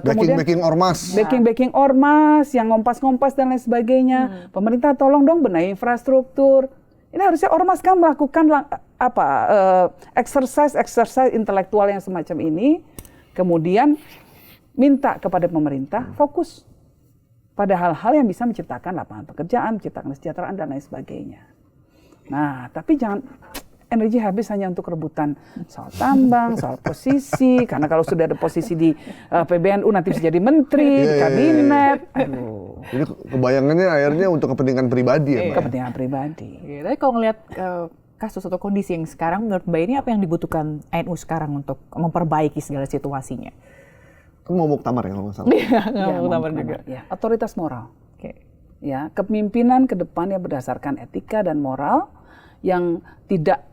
Kemudian backing ormas yang ngompas-ngompas dan lain sebagainya. Pemerintah tolong dong benahi infrastruktur. Ini harusnya ormas kan melakukan exercise intelektual yang semacam ini. Kemudian minta kepada pemerintah fokus pada hal-hal yang bisa menciptakan lapangan pekerjaan, menciptakan kesejahteraan, dan lain sebagainya. Nah, tapi jangan energi habis hanya untuk rebutan soal tambang, soal posisi, karena kalau sudah ada posisi di PBNU nanti bisa jadi menteri, di kabinet. Aduh. Jadi kebayangannya akhirnya untuk kepentingan pribadi ya, Mbak? Kepentingan pribadi. Tapi kalau ngelihat kasus atau kondisi yang sekarang, menurut Mbak ini apa yang dibutuhkan NU sekarang untuk memperbaiki segala situasinya? Kan mau muktamar ya kalau nggak salah. Mau muktamar juga. Ya, otoritas moral. Ya, kepemimpinan ke depan yang berdasarkan etika dan moral yang tidak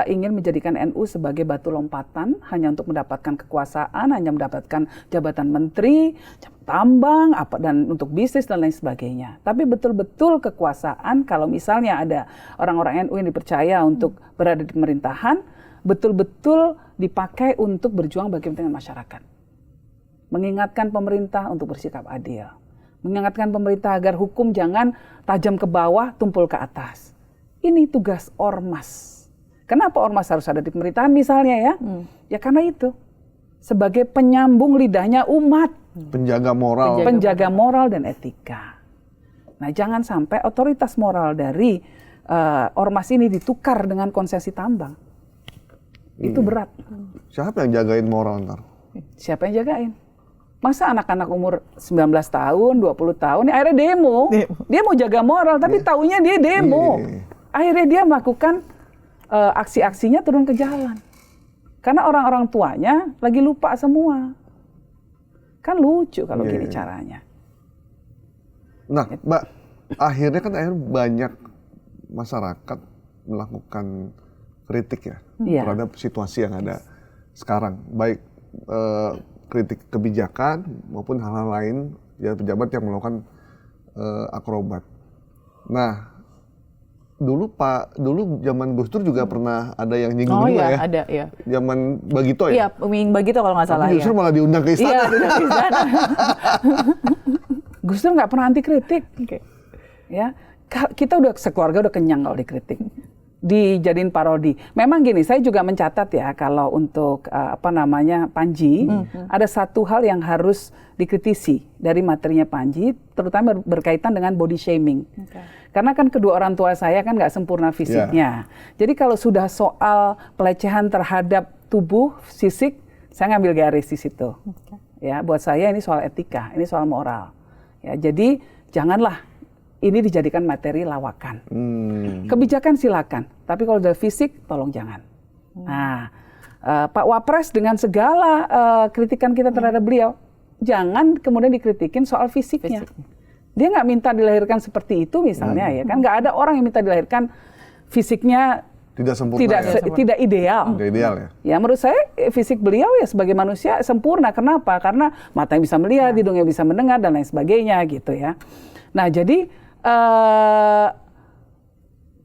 ingin menjadikan NU sebagai batu lompatan hanya untuk mendapatkan kekuasaan, hanya mendapatkan jabatan menteri, tambang, dan untuk bisnis dan lain sebagainya. Tapi betul-betul kekuasaan kalau misalnya ada orang-orang NU yang dipercaya untuk berada di pemerintahan, betul-betul dipakai untuk berjuang bagi kepentingan masyarakat. Mengingatkan pemerintah untuk bersikap adil. Mengingatkan pemerintah agar hukum jangan tajam ke bawah, tumpul ke atas. Ini tugas ormas. Kenapa ormas harus ada di pemerintahan misalnya ya? Ya karena itu. Sebagai penyambung lidahnya umat. Penjaga moral. Penjaga moral dan etika. Nah jangan sampai otoritas moral dari ormas ini ditukar dengan konsesi tambang. Itu berat. Siapa yang jagain moral ntar? Siapa yang jagain? Masa anak-anak umur 19 tahun, 20 tahun, ini akhirnya demo. Dia mau jaga moral, tapi taunya dia demo. Akhirnya dia melakukan aksi-aksinya turun ke jalan. Karena orang-orang tuanya lagi lupa semua. Kan lucu kalau gini caranya. Nah, Mbak, akhirnya kan banyak masyarakat melakukan kritik ya terhadap situasi yang ada sekarang. Baik kritik kebijakan maupun hal-hal lain pejabat yang melakukan akrobat. Nah, dulu zaman Gus Dur juga pernah ada yang nyinggung juga ya. Ada, ya. Zaman Bagito ya? Iya, Bagito kalau nggak salah. Tapi justru malah diundang ke istana. Iya, diundang ke istana. Gus Dur nggak pernah anti kritik. Ya, kita udah sekeluarga udah kenyang kalau dikritik, dijadiin parodi. Memang gini, saya juga mencatat ya kalau untuk Panji, ada satu hal yang harus dikritisi dari materinya Panji, terutama berkaitan dengan body shaming. Karena kan kedua orang tua saya kan nggak sempurna fisiknya. Jadi kalau sudah soal pelecehan terhadap tubuh, fisik, saya ngambil garis di situ. Ya, buat saya ini soal etika, ini soal moral. Ya, jadi janganlah ini dijadikan materi lawakan. Kebijakan silakan, tapi kalau udah fisik, tolong jangan. Nah, Pak Wapres dengan segala kritikan kita terhadap beliau, jangan kemudian dikritikin soal fisiknya. Dia nggak minta dilahirkan seperti itu misalnya ya kan, nggak ada orang yang minta dilahirkan fisiknya tidak sempurna, tidak ideal. Tidak ideal ya. Ya menurut saya fisik beliau ya sebagai manusia sempurna. Kenapa? Karena matanya bisa melihat, hidungnya bisa mendengar dan lain sebagainya gitu ya. Nah jadi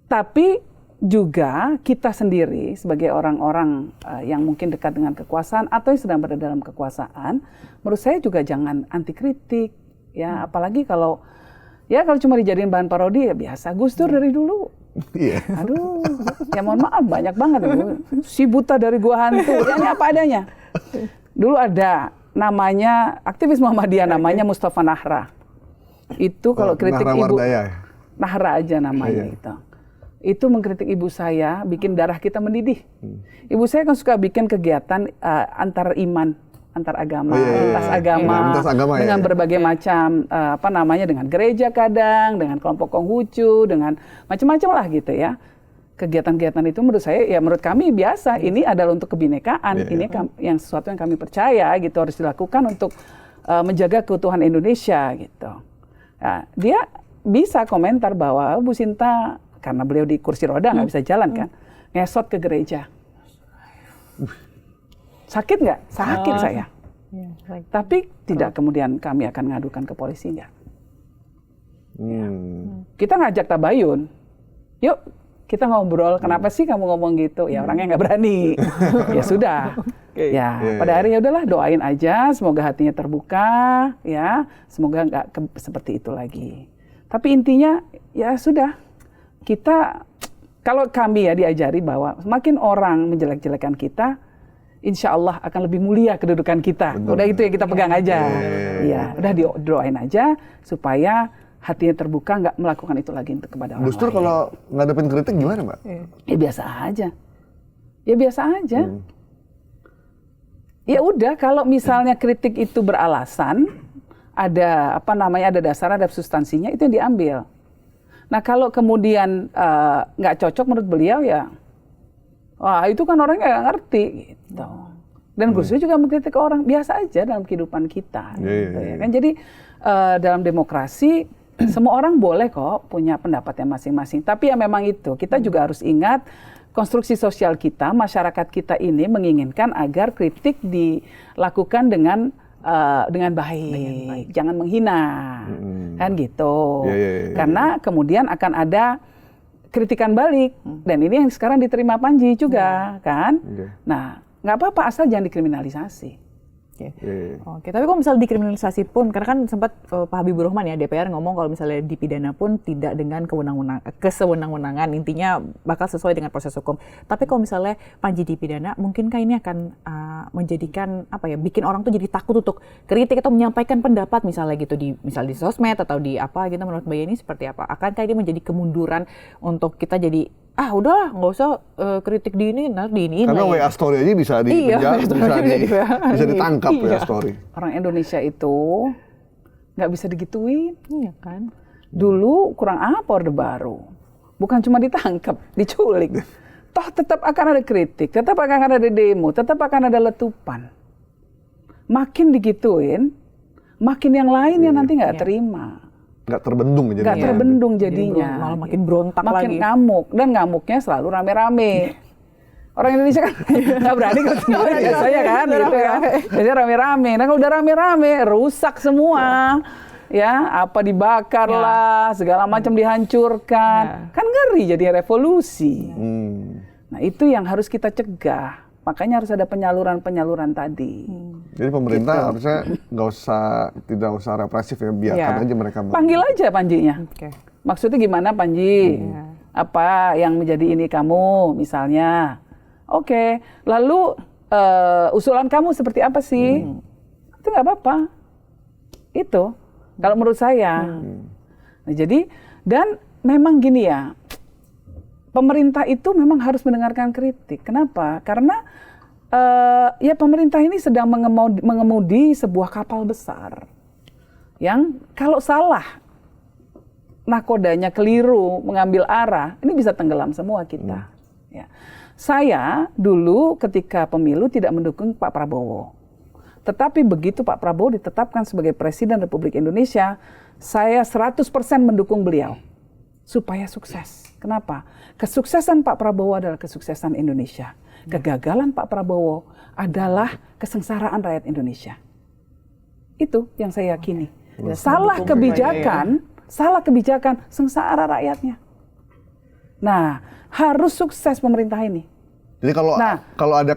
tapi juga kita sendiri sebagai orang-orang yang mungkin dekat dengan kekuasaan atau yang sedang berada dalam kekuasaan, menurut saya juga jangan anti kritik. Ya, apalagi kalau cuma dijadiin bahan parodi ya biasa. Gus Dur dari dulu. Iya. Aduh, ya mohon maaf banyak banget. Si buta dari gua hantu. Ya, ini apa adanya. Dulu ada namanya aktivis Muhammadiyah namanya Mustafa Nahra. Itu kalau kritik Nahra ibu Wardaya. Nahra aja namanya itu. Itu mengkritik ibu saya, bikin darah kita mendidih. Ibu saya kan suka bikin kegiatan antar iman. Antar agama, lintas agama, dengan berbagai macam dengan gereja kadang, dengan kelompok Konghucu, dengan macam-macam lah gitu ya. Kegiatan-kegiatan itu menurut saya ya menurut kami biasa. Ini adalah untuk kebinekaan, ini yang sesuatu yang kami percaya gitu harus dilakukan untuk menjaga keutuhan Indonesia gitu. Nah, dia bisa komentar bahwa Bu Sinta karena beliau di kursi roda nggak bisa jalan kan, ngesot ke gereja. Sakit nggak? Sakit saya. Tapi tidak kemudian kami akan mengadukan ke polisi nggak. Kita ngajak tabayun. Yuk kita ngobrol. Kenapa sih kamu ngomong gitu? Ya orangnya nggak berani. Ya sudah. Pada akhirnya udahlah doain aja. Semoga hatinya terbuka. Ya semoga nggak seperti itu lagi. Tapi intinya ya sudah. Kita kalau kami ya diajari bahwa semakin orang menjelek-jelekan kita, insya Allah akan lebih mulia kedudukan kita. Betul. Udah itu yang kita pegang aja. Iya, udah doain aja supaya hatinya terbuka, nggak melakukan itu lagi kepada orang lain. Gus Dur kalau ngadepin kritik gimana, Mbak? Ya biasa aja. Ya biasa aja. Ya udah, kalau misalnya kritik itu beralasan, ada ada dasar, ada substansinya, itu yang diambil. Nah kalau kemudian nggak cocok menurut beliau ya, wah itu kan orangnya nggak ngerti gitu. Dan Gus Dur juga mengkritik orang biasa aja dalam kehidupan kita. Gitu, ya kan? Jadi dalam demokrasi semua orang boleh kok punya pendapatnya masing-masing. Tapi ya memang itu kita juga harus ingat konstruksi sosial kita, masyarakat kita ini menginginkan agar kritik dilakukan dengan baik, jangan menghina, kan gitu. Karena kemudian akan ada kritikan balik, dan ini yang sekarang diterima Panji juga, kan. Nah, nggak apa-apa asal jangan dikriminalisasi. Oke, tapi kalau misalnya dikriminalisasi pun, karena kan sempat Pak Habibur Rahman ya DPR ngomong kalau misalnya dipidana pun tidak dengan kesewenang-wenangan, intinya bakal sesuai dengan proses hukum. Tapi kalau misalnya Panji dipidana, mungkinkah ini akan menjadikan bikin orang tuh jadi takut untuk kritik atau menyampaikan pendapat misalnya gitu misal di sosmed atau di apa gitu, menurut Mbak Yeni seperti apa? Akankah ini menjadi kemunduran untuk kita jadi udahlah nggak usah kritik di ini karena WA story aja bisa bisa ditangkap WA story. Orang Indonesia itu nggak bisa digituin, iya kan? Dulu kurang apa Orde Baru, bukan cuma ditangkap, diculik. Toh tetap akan ada kritik, tetap akan ada demo, tetap akan ada letupan. Makin digituin, makin yang lain yang nanti nggak terima. Nggak terbendung jadinya. Nggak terbendung jadinya. Malah makin berontak makin lagi. ngamuk, dan ngamuknya selalu rame-rame. Orang Indonesia kan nggak berani kalau sendiri biasanya kan, gitu kan. Biasanya rame-rame. Nah kalau udah rame-rame, rusak semua. Ya, apa dibakar lah, segala macam dihancurkan. Kan ngeri jadi revolusi. Nah itu yang harus kita cegah. Makanya harus ada penyaluran-penyaluran tadi. Jadi pemerintah harusnya tidak usah represif ya, biarkan aja mereka. Panggil aja Panjinya. Maksudnya gimana Panji? Apa yang menjadi ini kamu misalnya? Oke, lalu usulan kamu seperti apa sih? Itu nggak apa-apa. Itu kalau menurut saya. Nah, jadi dan memang gini ya, pemerintah itu memang harus mendengarkan kritik. Kenapa? Karena ya pemerintah ini sedang mengemudi sebuah kapal besar yang kalau salah nakodanya keliru mengambil arah, ini bisa tenggelam semua kita. Ya. Saya dulu ketika pemilu tidak mendukung Pak Prabowo. Tetapi begitu Pak Prabowo ditetapkan sebagai Presiden Republik Indonesia, saya 100% mendukung beliau supaya sukses. Kenapa? Kesuksesan Pak Prabowo adalah kesuksesan Indonesia. Kegagalan Pak Prabowo adalah kesengsaraan rakyat Indonesia. Itu yang saya yakini. Salah kebijakan, sengsara rakyatnya. Nah, harus sukses pemerintah ini. Jadi kalau ada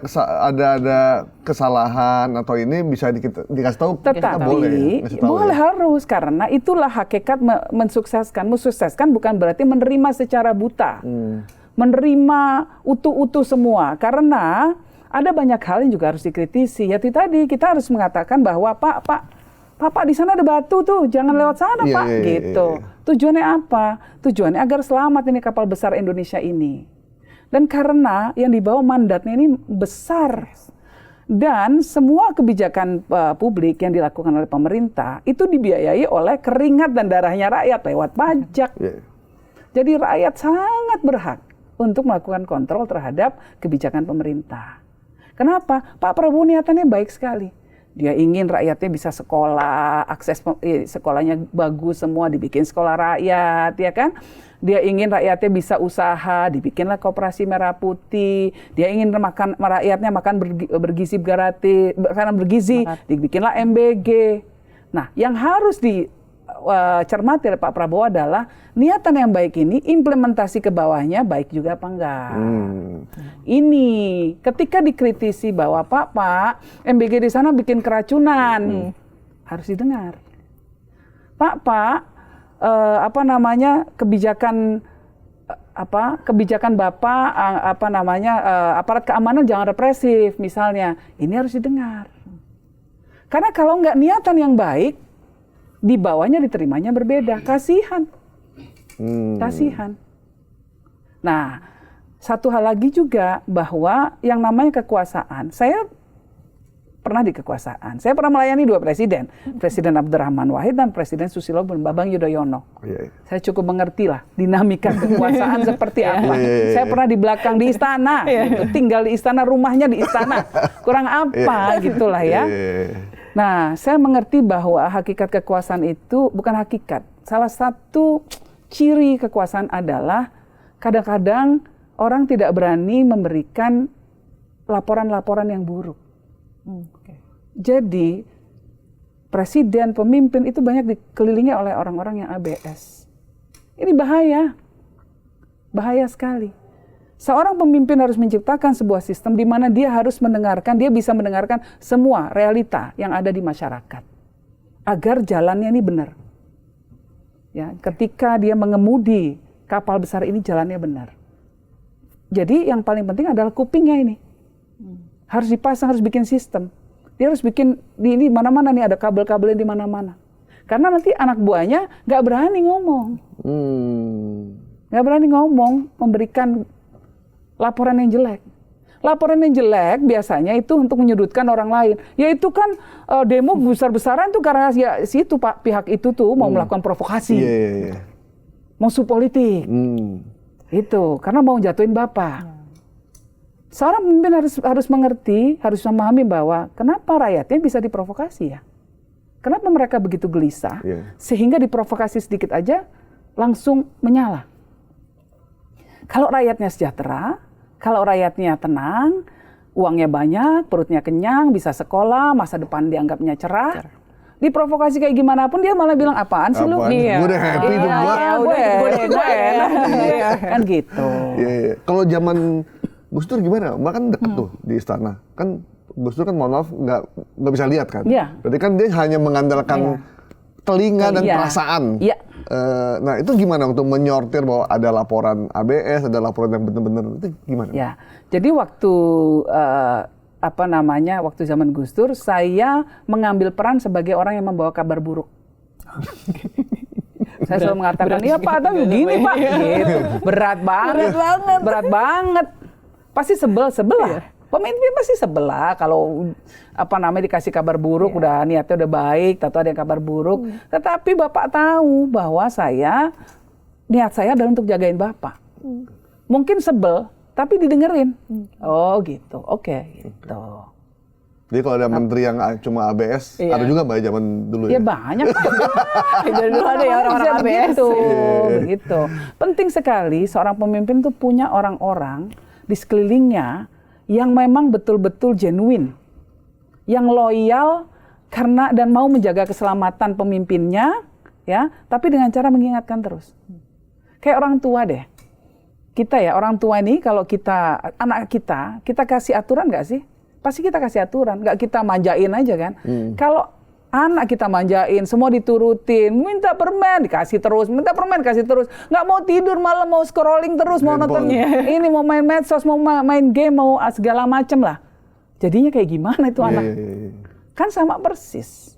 kesalahan atau ini bisa dikasih tahu, kita boleh. Boleh harus, karena itulah hakikat mensukseskan. Mensukseskan bukan berarti menerima secara buta. Menerima utuh-utuh semua. Karena ada banyak hal yang juga harus dikritisi. Ya itu tadi, kita harus mengatakan bahwa Pak di sana ada batu tuh, jangan lewat sana Pak, gitu. Tujuannya apa? Tujuannya agar selamat ini kapal besar Indonesia ini. Dan karena yang dibawa mandatnya ini besar. Dan semua kebijakan publik yang dilakukan oleh pemerintah itu dibiayai oleh keringat dan darahnya rakyat lewat pajak. Jadi rakyat sangat berhak untuk melakukan kontrol terhadap kebijakan pemerintah. Kenapa? Pak Prabowo niatannya baik sekali. Dia ingin rakyatnya bisa sekolah, akses sekolahnya bagus semua, dibikin sekolah rakyat, ya kan? Dia ingin rakyatnya bisa usaha, dibikinlah koperasi merah putih. Dia ingin rakyatnya makan bergizi gratis, makanan bergizi, dibikinlah MBG. Nah, yang harus dicermati oleh Pak Prabowo adalah niatan yang baik ini, implementasi ke bawahnya baik juga apa enggak. Ini ketika dikritisi bahwa Pak, MBG di sana bikin keracunan, harus didengar. Pak, kebijakan Bapak, aparat keamanan jangan represif misalnya, ini harus didengar. Karena kalau enggak niatan yang baik, di bawahnya diterimanya berbeda, kasihan. Nah, satu hal lagi juga bahwa yang namanya kekuasaan, saya pernah di kekuasaan. Saya pernah melayani 2 presiden, Presiden Abdurrahman Wahid dan Presiden Susilo Bambang Yudhoyono. Saya cukup mengerti lah dinamika kekuasaan seperti apa. Saya pernah di belakang di istana, gitu. Tinggal di istana, rumahnya di istana, kurang apa gitulah ya. Nah, saya mengerti bahwa hakikat kekuasaan itu bukan hakikat. Salah satu ciri kekuasaan adalah kadang-kadang orang tidak berani memberikan laporan-laporan yang buruk. Jadi, presiden, pemimpin itu banyak dikelilingi oleh orang-orang yang ABS. Ini bahaya. Bahaya sekali. Seorang pemimpin harus menciptakan sebuah sistem di mana dia harus mendengarkan, dia bisa mendengarkan semua realita yang ada di masyarakat. Agar jalannya ini benar. Ya, ketika dia mengemudi kapal besar ini jalannya benar. Jadi yang paling penting adalah kupingnya ini. Harus dipasang, harus bikin sistem. Dia harus bikin di ini mana-mana nih ada kabel-kabelnya di mana-mana. Karena nanti anak buahnya nggak berani ngomong. Nggak berani ngomong, memberikan laporan yang jelek. Laporan yang jelek biasanya itu untuk menyudutkan orang lain. Ya itu kan demo besar-besaran tuh karena ya situ Pak pihak itu tuh mau melakukan provokasi. Musuh politik. Itu karena mau jatuhin Bapak. Seorang pemimpin harus mengerti, harus memahami bahwa kenapa rakyatnya bisa diprovokasi ya. Kenapa mereka begitu gelisah sehingga diprovokasi sedikit aja langsung menyala. Kalau rakyatnya sejahtera, Kalau rakyatnya tenang, uangnya banyak, perutnya kenyang, bisa sekolah, masa depan dianggapnya cerah. Diprovokasi kayak gimana pun dia malah bilang apaan sih lu? Gue udah happy tuh gue enak. Kan gitu. Iya. Kalau zaman Gus Dur gimana? Mbak kan deket tuh di istana. Kan Gus Dur kan mohon maaf nggak bisa lihat kan. Iya. Berarti kan dia hanya mengandalkan telinga dan perasaan. Iya. Nah itu gimana untuk menyortir bahwa ada laporan ABS, ada laporan yang benar-benar itu gimana? Ya. Jadi waktu waktu zaman Gus Dur, saya mengambil peran sebagai orang yang membawa kabar buruk. Saya selalu mengatakan, ya Pak, tapi begini Pak. Gitu. Berat banget. Pasti sebel lah. Pemimpin pasti sebel lah kalau dikasih kabar buruk, udah niatnya udah baik, atau ada yang kabar buruk. Tetapi Bapak tahu bahwa niat saya adalah untuk jagain Bapak. Mungkin sebel, tapi didengerin. Oh gitu, oke gitu. Jadi kalau ada menteri yang cuma ABS, ada juga Mbak zaman dulu ya? Ya banyak. Dari dulu ada ya orang-orang ABS. Begitu. Penting sekali seorang pemimpin tuh punya orang-orang di sekelilingnya yang memang betul-betul genuine, yang loyal karena dan mau menjaga keselamatan pemimpinnya, ya, tapi dengan cara mengingatkan terus. Kayak orang tua deh. Kita ya, orang tua ini kalau anak kita kasih aturan nggak sih? Pasti kita kasih aturan, nggak kita manjain aja kan. Kalau anak kita manjain, semua diturutin, minta permen dikasih terus, minta permen kasih terus, nggak mau tidur malam mau scrolling terus, mau nonton ini, mau main medsos, mau main game, mau segala macem lah. Jadinya kayak gimana itu anak? Kan sama persis.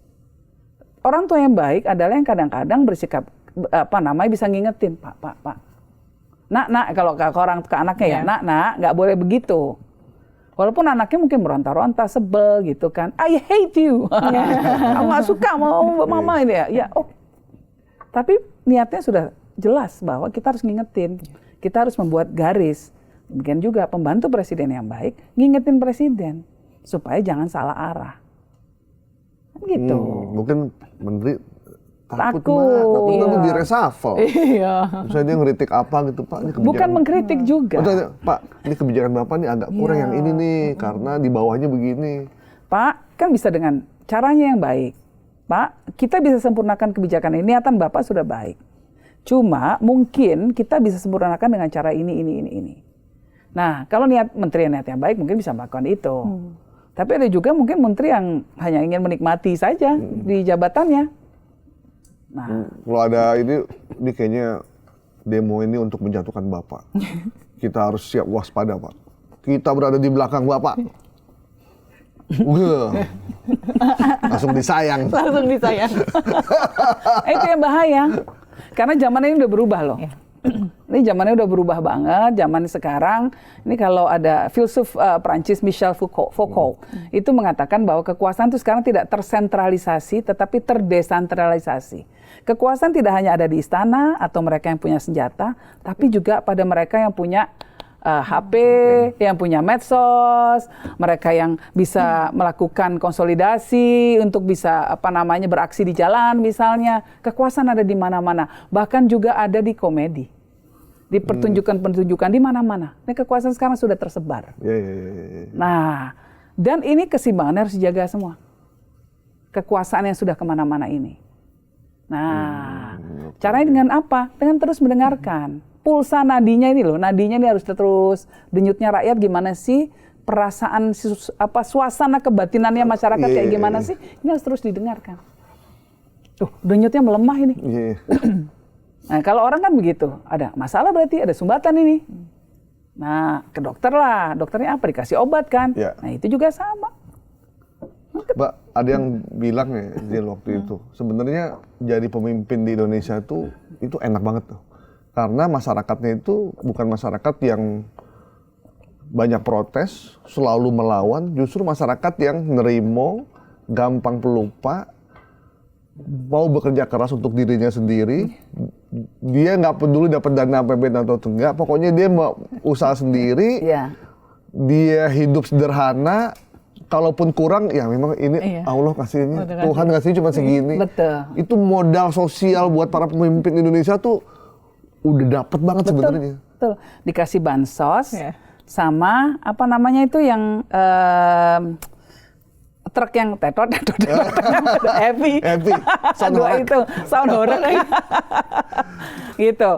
Orang tua yang baik adalah yang kadang-kadang bersikap bisa ngingetin, Pak. Nak, kalau ke anaknya ya, nak, nggak boleh begitu. Walaupun anaknya mungkin meronta-ronta, sebel gitu kan. I hate you. Aku nggak suka mau mama ini ya. Tapi niatnya sudah jelas bahwa kita harus ngingetin. Kita harus membuat garis. Demikian juga pembantu presiden yang baik, ngingetin presiden. Supaya jangan salah arah. Gitu. Mungkin menteri takut itu di reshuffle. Iya. Misalnya dia ngeritik apa gitu, Pak. Ini bukan mengkritik juga. Pak, ini kebijakan Bapak nih agak kurang yang ini nih, karena di bawahnya begini. Pak, kan bisa dengan caranya yang baik. Pak, kita bisa sempurnakan kebijakan ini, niatan Bapak sudah baik. Cuma mungkin kita bisa sempurnakan dengan cara ini. Nah, kalau menteri yang baik mungkin bisa melakukan itu. Tapi ada juga mungkin menteri yang hanya ingin menikmati saja di jabatannya. Nah, kalau ada ini kayaknya demo ini untuk menjatuhkan Bapak. Kita harus siap waspada, Pak. Kita berada di belakang Bapak. Langsung disayang. Itu yang bahaya. Karena zaman ini udah berubah loh. Ini zamannya udah berubah banget. Zaman sekarang, ini kalau ada filsuf Prancis Michel Foucault itu mengatakan bahwa kekuasaan itu sekarang tidak tersentralisasi, tetapi terdesentralisasi. Kekuasaan tidak hanya ada di istana atau mereka yang punya senjata, tapi juga pada mereka yang punya HP, yang punya medsos, mereka yang bisa melakukan konsolidasi untuk bisa beraksi di jalan misalnya. Kekuasaan ada di mana-mana, bahkan juga ada di komedi, di pertunjukan-pertunjukan di mana-mana. Ini kekuasaan sekarang sudah tersebar. Nah, dan ini keseimbangan harus dijaga semua. Kekuasaan yang sudah kemana-mana ini. Nah, caranya dengan apa? Dengan terus mendengarkan. Pulsa nadinya ini loh, nadinya ini harus terus, denyutnya rakyat gimana sih, perasaan suasana kebatinannya masyarakat kayak gimana sih, ini harus terus didengarkan. Tuh, denyutnya melemah ini. Nah, kalau orang kan begitu, ada masalah berarti ada sumbatan ini. Nah, ke dokter lah, dokternya apa? Dikasih obat kan. Nah, itu juga sama. Mbak, ada yang bilang ya di waktu itu, sebenarnya jadi pemimpin di Indonesia itu enak banget tuh. Karena masyarakatnya itu bukan masyarakat yang banyak protes, selalu melawan, justru masyarakat yang nerimo, gampang pelupa, mau bekerja keras untuk dirinya sendiri, dia nggak peduli dapat dana APBN atau enggak, pokoknya dia mau usaha sendiri, dia hidup sederhana, kalaupun kurang ya memang ini Allah kasihnya, Tuhan kasih cuma segini. Betul. Itu modal sosial buat para pemimpin Indonesia tuh udah dapet banget sebenarnya. Betul. Dikasih bansos, sama apa namanya itu yang truk yang tetot heavy. Sound Dua horeg. itu sound horeg. Gitu.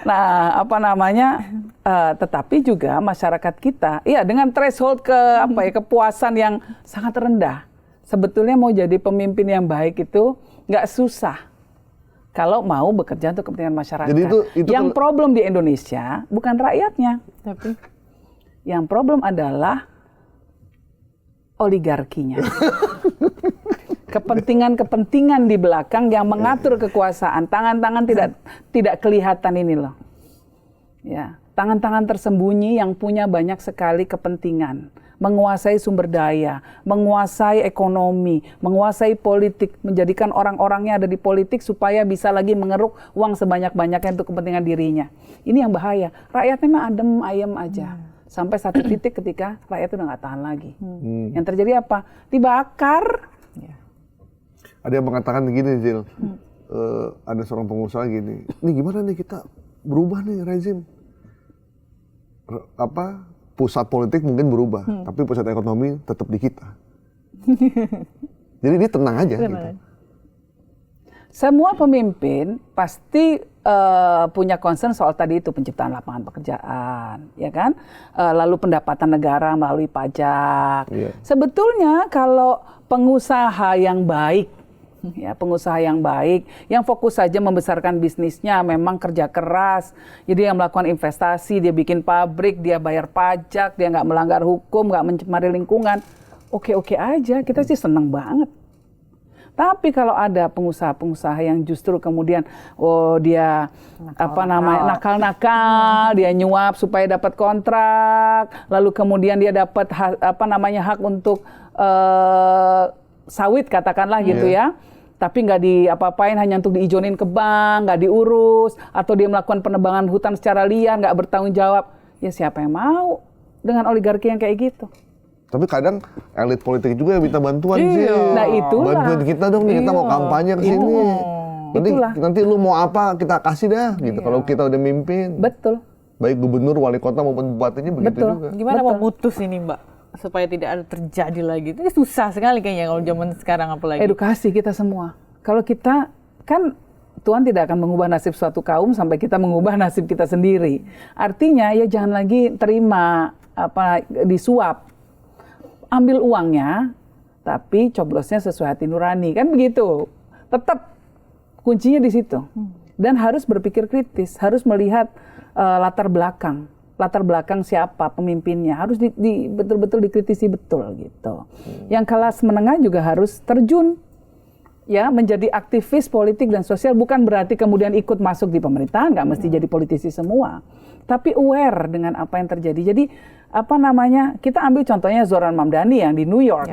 Nah, apa namanya? Tetapi juga masyarakat kita, iya dengan threshold kepuasan yang sangat rendah. Sebetulnya mau jadi pemimpin yang baik itu nggak susah. Kalau mau bekerja untuk kepentingan masyarakat. Jadi itu yang problem di Indonesia bukan rakyatnya, Tapi yang problem adalah oligarkinya. Kepentingan-kepentingan di belakang yang mengatur kekuasaan. Tangan-tangan tidak kelihatan ini loh. Ya, tangan-tangan tersembunyi yang punya banyak sekali kepentingan. Menguasai sumber daya, menguasai ekonomi, menguasai politik, menjadikan orang-orangnya ada di politik supaya bisa lagi mengeruk uang sebanyak-banyaknya untuk kepentingan dirinya. Ini yang bahaya. Rakyatnya mah adem ayem aja. Sampai satu titik ketika rakyat udah nggak tahan lagi. Yang terjadi apa? Dibakar. Ada yang mengatakan gini, Zil. Ada seorang pengusaha gini. Ini gimana nih kita berubah nih rezim? Pusat politik mungkin berubah, tapi pusat ekonomi tetap di kita. Jadi dia tenang aja. Gitu. Semua pemimpin pasti punya concern soal tadi itu penciptaan lapangan pekerjaan, ya kan? Lalu pendapatan negara melalui pajak. Iya. Sebetulnya kalau pengusaha yang baik, ya pengusaha yang baik, yang fokus saja membesarkan bisnisnya, memang kerja keras, jadi yang melakukan investasi, dia bikin pabrik, dia bayar pajak, dia nggak melanggar hukum, nggak mencemari lingkungan, oke-oke aja, kita sih seneng banget. Tapi kalau ada pengusaha-pengusaha yang justru kemudian dia nakal-nakal, dia nyuap supaya dapat kontrak, lalu kemudian dia dapat hak untuk sawit katakanlah gitu ya. Tapi nggak diapa-apain, hanya untuk diizonin ke bank, nggak diurus, atau dia melakukan penebangan hutan secara liar, nggak bertanggung jawab. Ya siapa yang mau dengan oligarki yang kayak gitu? Tapi kadang elit politik juga yang minta bantuan sih. Nah itulah. Bantuin kita dong, kita mau kampanye ke sini. Nanti lu mau apa kita kasih dah, gitu. Kalau kita udah mimpin. Betul. Baik gubernur, wali kota maupun bupatinya begitu juga. gimana memutus ini, Mbak? Supaya tidak ada terjadi lagi. Itu susah sekali kayaknya kalau zaman sekarang apalagi. Edukasi kita semua. Kalau kita kan Tuhan tidak akan mengubah nasib suatu kaum sampai kita mengubah nasib kita sendiri. Artinya ya jangan lagi terima disuap. Ambil uangnya tapi coblosnya sesuai hati nurani, kan begitu. Tetap kuncinya di situ. Dan harus berpikir kritis, harus melihat latar belakang siapa pemimpinnya, harus betul-betul dikritisi betul gitu. Yang kelas menengah juga harus terjun ya menjadi aktivis politik dan sosial, bukan berarti kemudian ikut masuk di pemerintahan, nggak mesti jadi politisi semua, tapi aware dengan apa yang terjadi. Jadi kita ambil contohnya Zoran Mamdani yang di New York,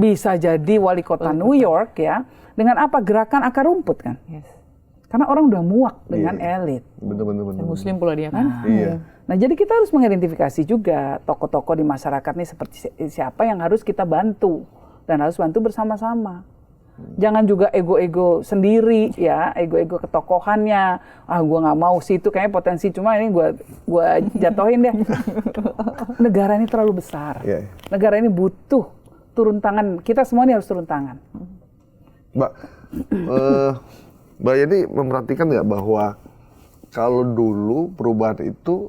bisa jadi wali kota New York ya, dengan apa gerakan akar rumput kan. Karena orang udah muak dengan elit. Benar. Muslim pula dia kan. Nah, jadi kita harus mengidentifikasi juga tokoh-tokoh di masyarakat nih seperti siapa yang harus kita bantu dan harus bantu bersama-sama. Jangan juga ego-ego sendiri ya, ego-ego ketokohannya. Gua nggak mau situ kayaknya potensi, cuma ini gua jatuhin deh. Negara ini terlalu besar. Negara ini butuh turun tangan. Kita semua ini harus turun tangan. Mbak Yeni memperhatikan nggak bahwa kalau dulu perubahan itu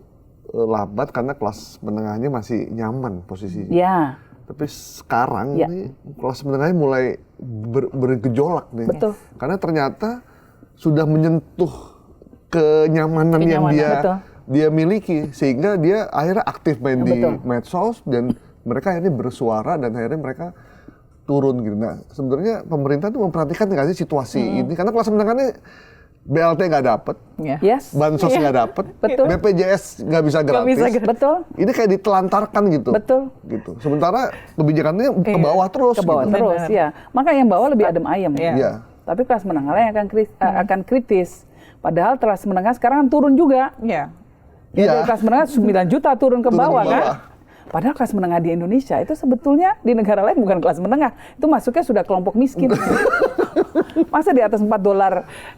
lambat karena kelas menengahnya masih nyaman posisinya. Ya. Tapi sekarang nih kelas menengahnya mulai bergejolak nih. Betul. Karena ternyata sudah menyentuh kenyamanan yang dia miliki, sehingga dia akhirnya aktif main di medsos dan mereka akhirnya bersuara dan akhirnya mereka turun gitu. Nah, sebenarnya pemerintah tuh memperhatikan nggak sih situasi ini? Karena kelas menengahnya BLT nggak dapet, bansos nggak dapet, BPJS nggak bisa gratis. Betul. Ini kayak ditelantarkan gitu. Betul. Gitu. Sementara kebijakannya ke bawah terus. Ke bawah gitu. terus, ya. Maka yang bawah lebih adem ayem. Iya. Tapi kelas menengah yang akan kritis. Padahal kelas menengah sekarang turun juga. Iya. Ya, kelas menengah 9 juta turun ke bawah kan. Padahal kelas menengah di Indonesia itu sebetulnya di negara lain bukan kelas menengah, itu masuknya sudah kelompok miskin. Masa di atas $4,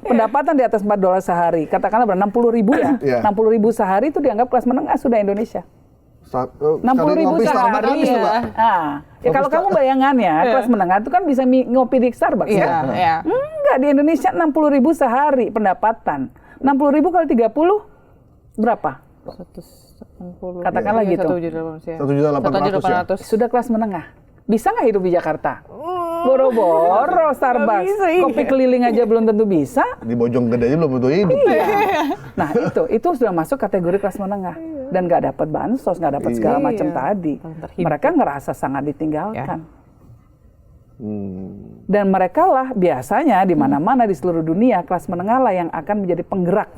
pendapatan di atas $4 sehari, katakanlah berapa, 60.000 ya, 60.000 sehari itu dianggap kelas menengah sudah Indonesia. 60.000 sehari ya. Ya kalau kamu bayangan ya, kelas menengah itu kan bisa ngopi di Starbucks ya. Enggak, di Indonesia 60.000 sehari pendapatan. 60.000 kali 30 berapa? 180. Katakanlah gitu. 1.800.000. Sudah kelas menengah. Bisa nggak hidup di Jakarta? Boro-boro Starbucks, kopi keliling aja belum tentu bisa. Di Bojonggede aja belum tentu hidup. Nah itu sudah masuk kategori kelas menengah dan nggak dapat bansos, nggak dapat segala macam tadi. Mereka ngerasa sangat ditinggalkan. Dan mereka lah biasanya di mana-mana di seluruh dunia kelas menengah lah yang akan menjadi penggerak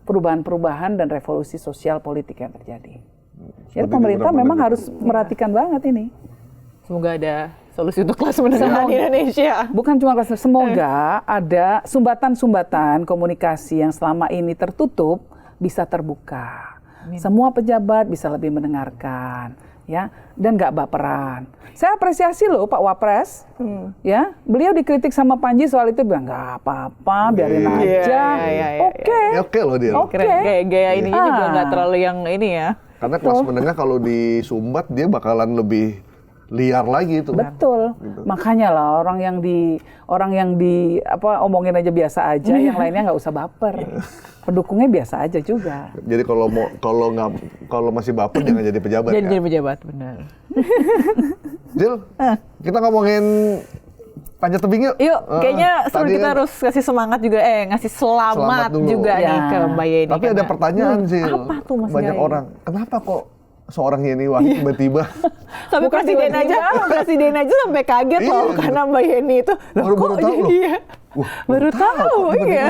perubahan-perubahan dan revolusi sosial politik yang terjadi. Jadi pemerintah memang harus merhatikan banget ini. Semoga ada solusi untuk kelas menengah di Indonesia. Bukan cuma kelas, semoga ada sumbatan-sumbatan komunikasi yang selama ini tertutup bisa terbuka. Semua pejabat bisa lebih mendengarkan, ya, dan nggak baperan. Saya apresiasi loh Pak Wapres, ya, beliau dikritik sama Panji soal itu bilang nggak apa-apa, biarin aja, Oke loh dia. Gaya ininya juga nggak terlalu yang ini ya. Karena kelas menengah kalau disumbat dia bakalan lebih liar lagi itu. Betul. Gitu. Makanya lah orang yang di omongin aja biasa aja, yang lainnya nggak usah baper. Pendukungnya biasa aja juga. Jadi kalau masih baper jangan jadi pejabat. Jadi pejabat, benar. Jil, kita ngomongin panjat tebing yuk. Yuk, kayaknya seru kita harus kasih semangat juga, ngasih selamat juga nih ke Mbak Yeni. Tapi ada pertanyaan sih. Apa tuh Mas Banyak orang, kenapa kok seorang Yeni Wahid tiba-tiba sampai presiden aja sampai kaget loh karena Mbak Yeni itu baru tahu loh. Baru tahu iya.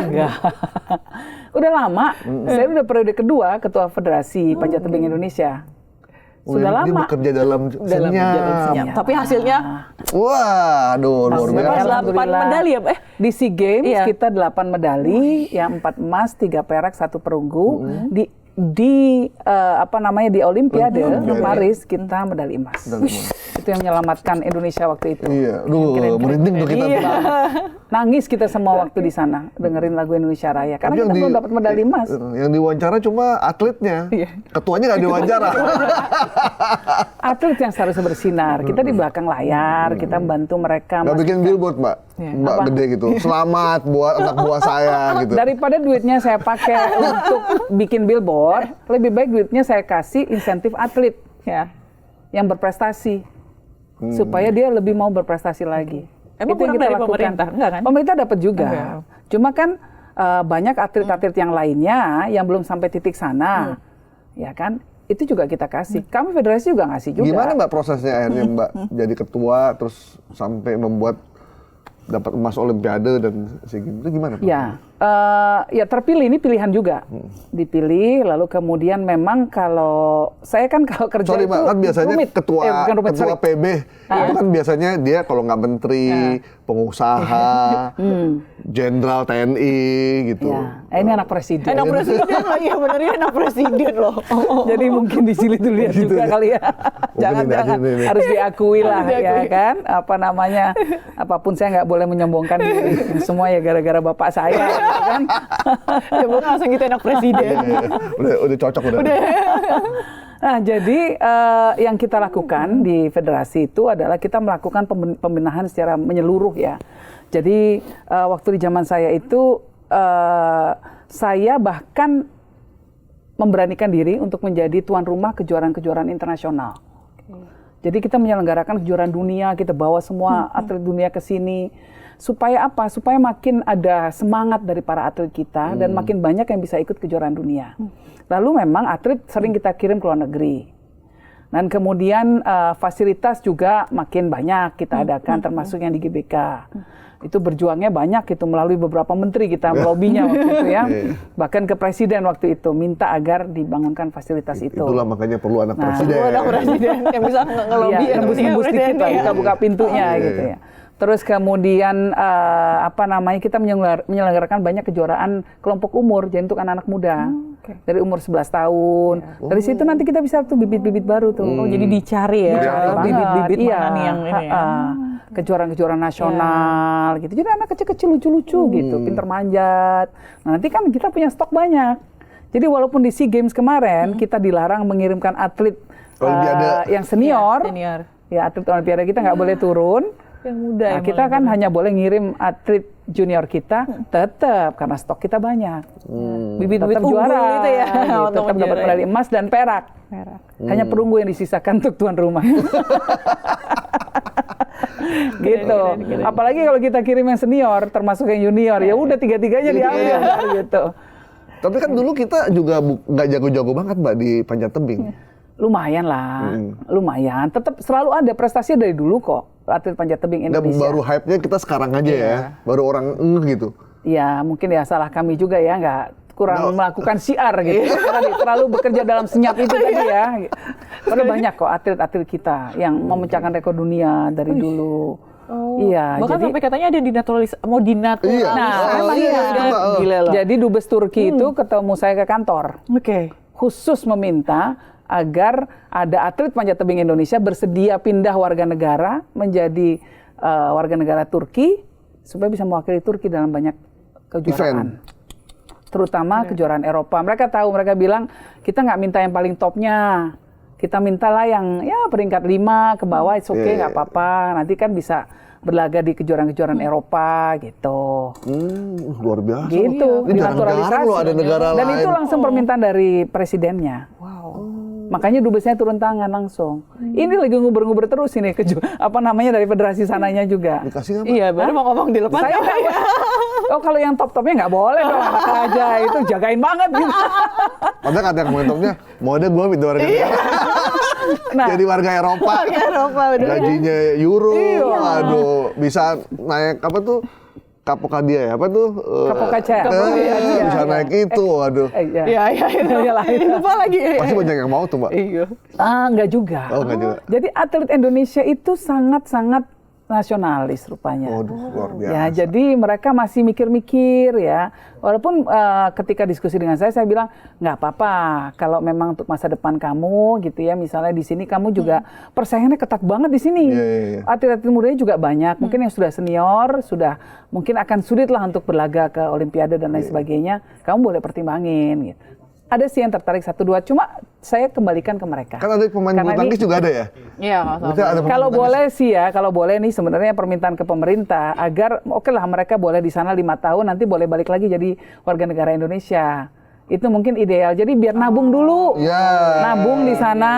Udah lama. Saya udah periode kedua ketua Federasi Panjat Tebing Indonesia. Sudah lama. Dia bekerja dalam senyap. Tapi hasilnya waduh luar biasa. 8 medali ya, Di SEA Games kita 8 medali, yang 4 emas, 3 perak, 1 perunggu. Di Olimpiade Paris kita medali emas. Itu yang menyelamatkan Indonesia waktu itu. Iya, merinding tuh kita. Nangis kita semua waktu di sana dengerin lagu Indonesia Raya karena kita belum dapat medali emas. Yang diwawancara cuma atletnya, ketuanya nggak diwawancara. Atlet yang seharusnya bersinar. Kita di belakang layar, kita membantu mereka. Nggak bikin billboard, Mbak gede gitu. Selamat buat anak buah saya gitu. Daripada duitnya saya pakai untuk bikin billboard, lebih baik duitnya saya kasih insentif atlet yang berprestasi supaya dia lebih mau berprestasi lagi. Emang itu yang kita dari lakukan. Pemerintah? Enggak kan? Pemerintah dapat juga. Cuma kan banyak atlet-atlet yang lainnya yang belum sampai titik sana, ya kan? Itu juga kita kasih. Kami federasi juga ngasih juga. Gimana Mbak prosesnya akhirnya Mbak jadi ketua terus sampai membuat dapat emas Olimpiade dan SEA Games itu gimana? Ya terpilih, ini pilihan juga. Dipilih, lalu kemudian memang kalau saya kan kalau kerja Mbak, itu kan biasanya rumit. ketua PB itu kan biasanya dia kalau nggak menteri, pengusaha, jenderal TNI gitu. Ini anak presiden. Anak presiden lah, iya benar ya anak presiden loh. Jadi mungkin di sini tuh lihat juga kali ya. Jangan-jangan harus diakui lah ya kan. Apapun saya nggak boleh menyombongkan diri. Semua ya gara-gara bapak saya. Kan? Ya bukan langsung gitu anak presiden. Udah cocok udah. Nah, jadi yang kita lakukan di federasi itu adalah kita melakukan pembenahan secara menyeluruh ya. Jadi waktu di zaman saya itu saya bahkan memberanikan diri untuk menjadi tuan rumah kejuaraan-kejuaraan internasional. Jadi kita menyelenggarakan kejuaraan dunia, kita bawa semua atlet dunia ke sini. Supaya apa? Supaya makin ada semangat dari para atlet kita dan makin banyak yang bisa ikut kejuaraan dunia. Lalu memang atlet sering kita kirim ke luar negeri. Dan kemudian fasilitas juga makin banyak kita adakan, termasuk yang di GBK. Itu berjuangnya banyak itu melalui beberapa menteri kita melobinya waktu itu ya. Bahkan ke presiden waktu itu minta agar dibangunkan fasilitas itu. Itulah makanya perlu anak presiden. Anak presiden yang bisa ngelobi nembus dikit lah, buka-buka pintunya gitu ya. Terus kemudian kita menyelenggarakan banyak kejuaraan kelompok umur, jadi untuk anak-anak muda. Dari umur 11 tahun. Dari situ nanti kita bisa tuh bibit-bibit baru tuh. Jadi dicari ya bibit-bibit mana nih yang ini ya. Kejuaraan-kejuaraan nasional gitu. Jadi anak kecil-kecil lucu-lucu gitu, pinter manjat. Nah, nanti kan kita punya stok banyak. Jadi walaupun di SEA Games kemarin kita dilarang mengirimkan atlet Olimpiade. yang senior, Senior. ya atlet Olimpiade kita nggak boleh turun. Yang muda Nah, yang kita mulai kan turun. hanya boleh ngirim atlet junior kita, tetap karena stok kita banyak. Bibit-bibit Tetap unggul juara, gitu ya. gitu, untuk tetap dapat menjuarai. medali emas dan perak. Hanya perunggu yang disisakan untuk tuan rumah. Gitu. keren. Apalagi kalau kita kirim yang senior, termasuk yang junior, ya udah tiga-tiganya diambil gitu. Tapi kan dulu kita juga nggak jago-jago banget Mbak di panjat tebing. Lumayan lah, lumayan. Tetap selalu ada prestasi dari dulu kok atlet panjat tebing Dan Indonesia. baru hype-nya kita sekarang aja ya. Baru orang gitu. Ya mungkin ya salah kami juga ya, nggak kurang melakukan siar gitu. Terlalu bekerja dalam senyap itu tadi ya. Padahal banyak kok atlet-atlet kita yang memecahkan rekor dunia dari dulu. Iya, Bahkan jadi sampai katanya ada mau dinaturalisasi. Iya. Emang iya, iya. iya. Gila loh. Jadi dubes Turki itu ketemu saya ke kantor. Oke. Khusus meminta agar ada atlet panjat tebing Indonesia bersedia pindah warga negara menjadi warga negara Turki supaya bisa mewakili Turki dalam banyak kejuaraan. Terutama kejuaraan Eropa. Mereka tahu, mereka bilang kita nggak minta yang paling topnya. Kita mintalah yang ya peringkat 5 ke bawah, it's okay, nggak apa-apa. Nanti kan bisa berlaga di kejuaraan-kejuaraan Eropa gitu. Luar biasa. Gitu, Ini jarang-jarang loh ada negara Dan lain. itu langsung permintaan dari presidennya. Makanya dubesnya turun tangan langsung. Ini lagi nguber-nguber terus ini dari federasi sananya juga. Dikasih nggak Mbak? Iya, baru mau ngomong dilepas. Saya oh kalau yang top-topnya nggak boleh dong, anak aja itu jagain banget gitu. Padahal kata komentarnya, mau ada gue minta warga negara. Nah, Jadi warga Eropa. Eropa, bener. Gajinya euro. Iya. Aduh, bisa naik apa tuh? Kapokadia ya? Apa tuh? Kapokaca. Bisa naik itu, waduh. iya. Iya. Lupa lagi. Pasti banyak yang mau tuh Mbak. Iya. Enggak juga. Oh, enggak juga. Jadi atlet Indonesia itu sangat-sangat nasionalis rupanya. Waduh, luar biasa. Ya, jadi mereka masih mikir-mikir ya. Walaupun ketika diskusi dengan saya bilang nggak apa-apa kalau memang untuk masa depan kamu gitu ya. Misalnya di sini kamu juga persaingannya ketat banget di sini. Iya. Atlet-atlet mudanya juga banyak. Mungkin yang sudah senior sudah mungkin akan sulit lah untuk berlaga ke Olimpiade dan lain sebagainya. Kamu boleh pertimbangin gitu. Ada sih yang tertarik 1-2, cuma saya kembalikan ke mereka. Kan ada pemain Karena bulu tangkis juga ada ya? Iya, Berarti ada pemain Kalau bulu tangkis. boleh sih ya, kalau boleh nih sebenarnya permintaan ke pemerintah agar oke lah mereka boleh di sana 5 tahun, nanti boleh balik lagi jadi warga negara Indonesia. Itu mungkin ideal. Jadi biar nabung dulu. Iya. Nabung di sana.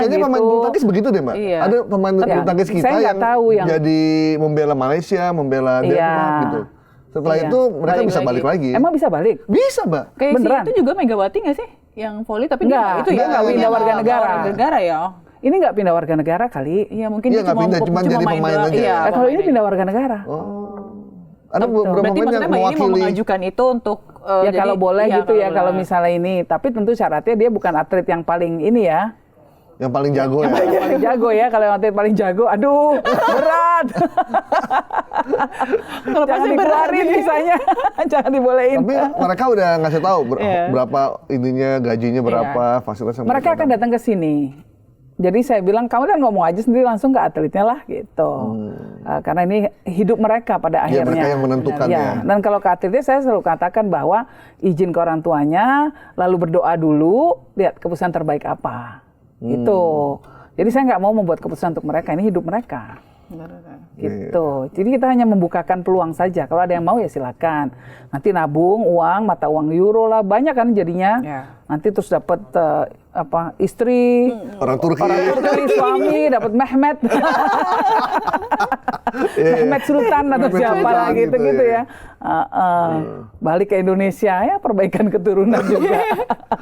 Kayaknya gitu. pemain bulu tangkis begitu deh Mbak. Iya. Ada pemain Tapi bulu tangkis kita saya nggak yang, tahu yang- jadi membela Malaysia, membela Iya. Denmark gitu. Setelah Iya. itu mereka Balik bisa lagi. balik lagi. Emang bisa balik? Bisa Mbak. Kayak Beneran? itu juga Megawati nggak sih? Yang voli tapi Enggak, itu dia nggak pindah warga negara. Warga negara ya. Ini nggak pindah warga negara kali. Iya, mungkin Iya, dia nggak pindah, cuman jadi main pemain doang. aja. Iya, Kalau ini pemain pindah warga negara. Ada beberapa Berarti pemain yang maksudnya Mbak ini mau mewakili. mengajukan itu untuk Ya kalau boleh gitu ya kalau boleh. misalnya ini. Tapi tentu syaratnya dia bukan atlet yang paling ini ya. Yang paling jago ya. Yang paling jago ya, kalau yang atlet paling jago, aduh berat. Kalau Jangan pasti berat. dikeluarin misalnya, jangan dibolehin. Tapi mereka udah ngasih tahu Iya. berapa ininya, gajinya berapa, fasilitas yang Mereka akan datang ke sini. Jadi saya bilang, kamu kan ngomong aja sendiri langsung ke atletnya lah gitu. Karena ini hidup mereka pada Ya, akhirnya. mereka yang menentukan ya. Dan kalau ke atletnya saya selalu katakan bahwa izin ke orang tuanya, lalu berdoa dulu, lihat keputusan terbaik apa. Gitu. Jadi saya nggak mau membuat keputusan untuk mereka, ini hidup mereka. Gitu. Jadi kita hanya membukakan peluang saja. Kalau ada yang mau ya silakan. Nanti nabung uang, mata uang euro lah, banyak kan jadinya. Ya. Nanti terus dapat istri, Orang Turki. suami, dapat Mehmet. Mehmet Sultan atau Mehmet siapa Sultan lah gitu gitu ya. Balik ke Indonesia ya, perbaikan keturunan juga.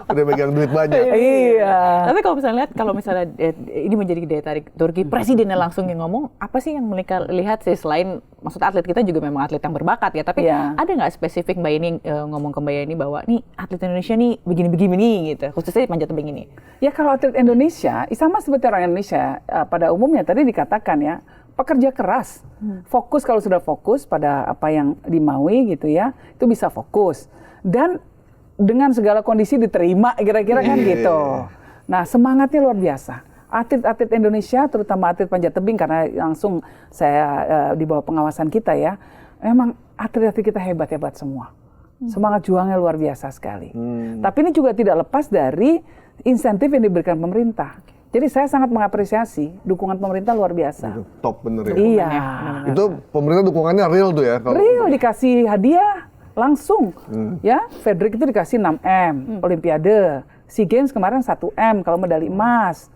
Udah megang duit banyak. Iya. Tapi kalau misalnya lihat, kalau misalnya ini menjadi daya tarik Turki, presidennya langsung yang ngomong, apa sih yang mereka lihat sih selain, maksud atlet kita juga memang atlet yang berbakat ya, tapi Iya. ada nggak spesifik Mbak Yeni ngomong ke Mbak Yeni bahwa nih atlet Indonesia nih begini-begini gitu, khususnya di panjat tebing ini. Ya kalau atlet Indonesia, sama seperti orang Indonesia pada umumnya tadi dikatakan ya, pekerja keras, fokus kalau sudah fokus pada apa yang dimaui gitu ya, itu bisa fokus dan dengan segala kondisi diterima kira-kira kan gitu. Nah semangatnya luar biasa. Atlet-atlet Indonesia, terutama atlet panjat tebing karena langsung saya di bawah pengawasan kita ya, memang atlet-atlet kita hebat-hebat semua. Semangat juangnya luar biasa sekali. Tapi ini juga tidak lepas dari insentif yang diberikan pemerintah. Jadi saya sangat mengapresiasi dukungan pemerintah luar biasa. Top bener ya. Iya. Itu pemerintah dukungannya real tuh ya. Real, dikasih hadiah langsung. Ya, Frederick itu dikasih 6M Olimpiade. SEA Games kemarin 1M kalau medali emas.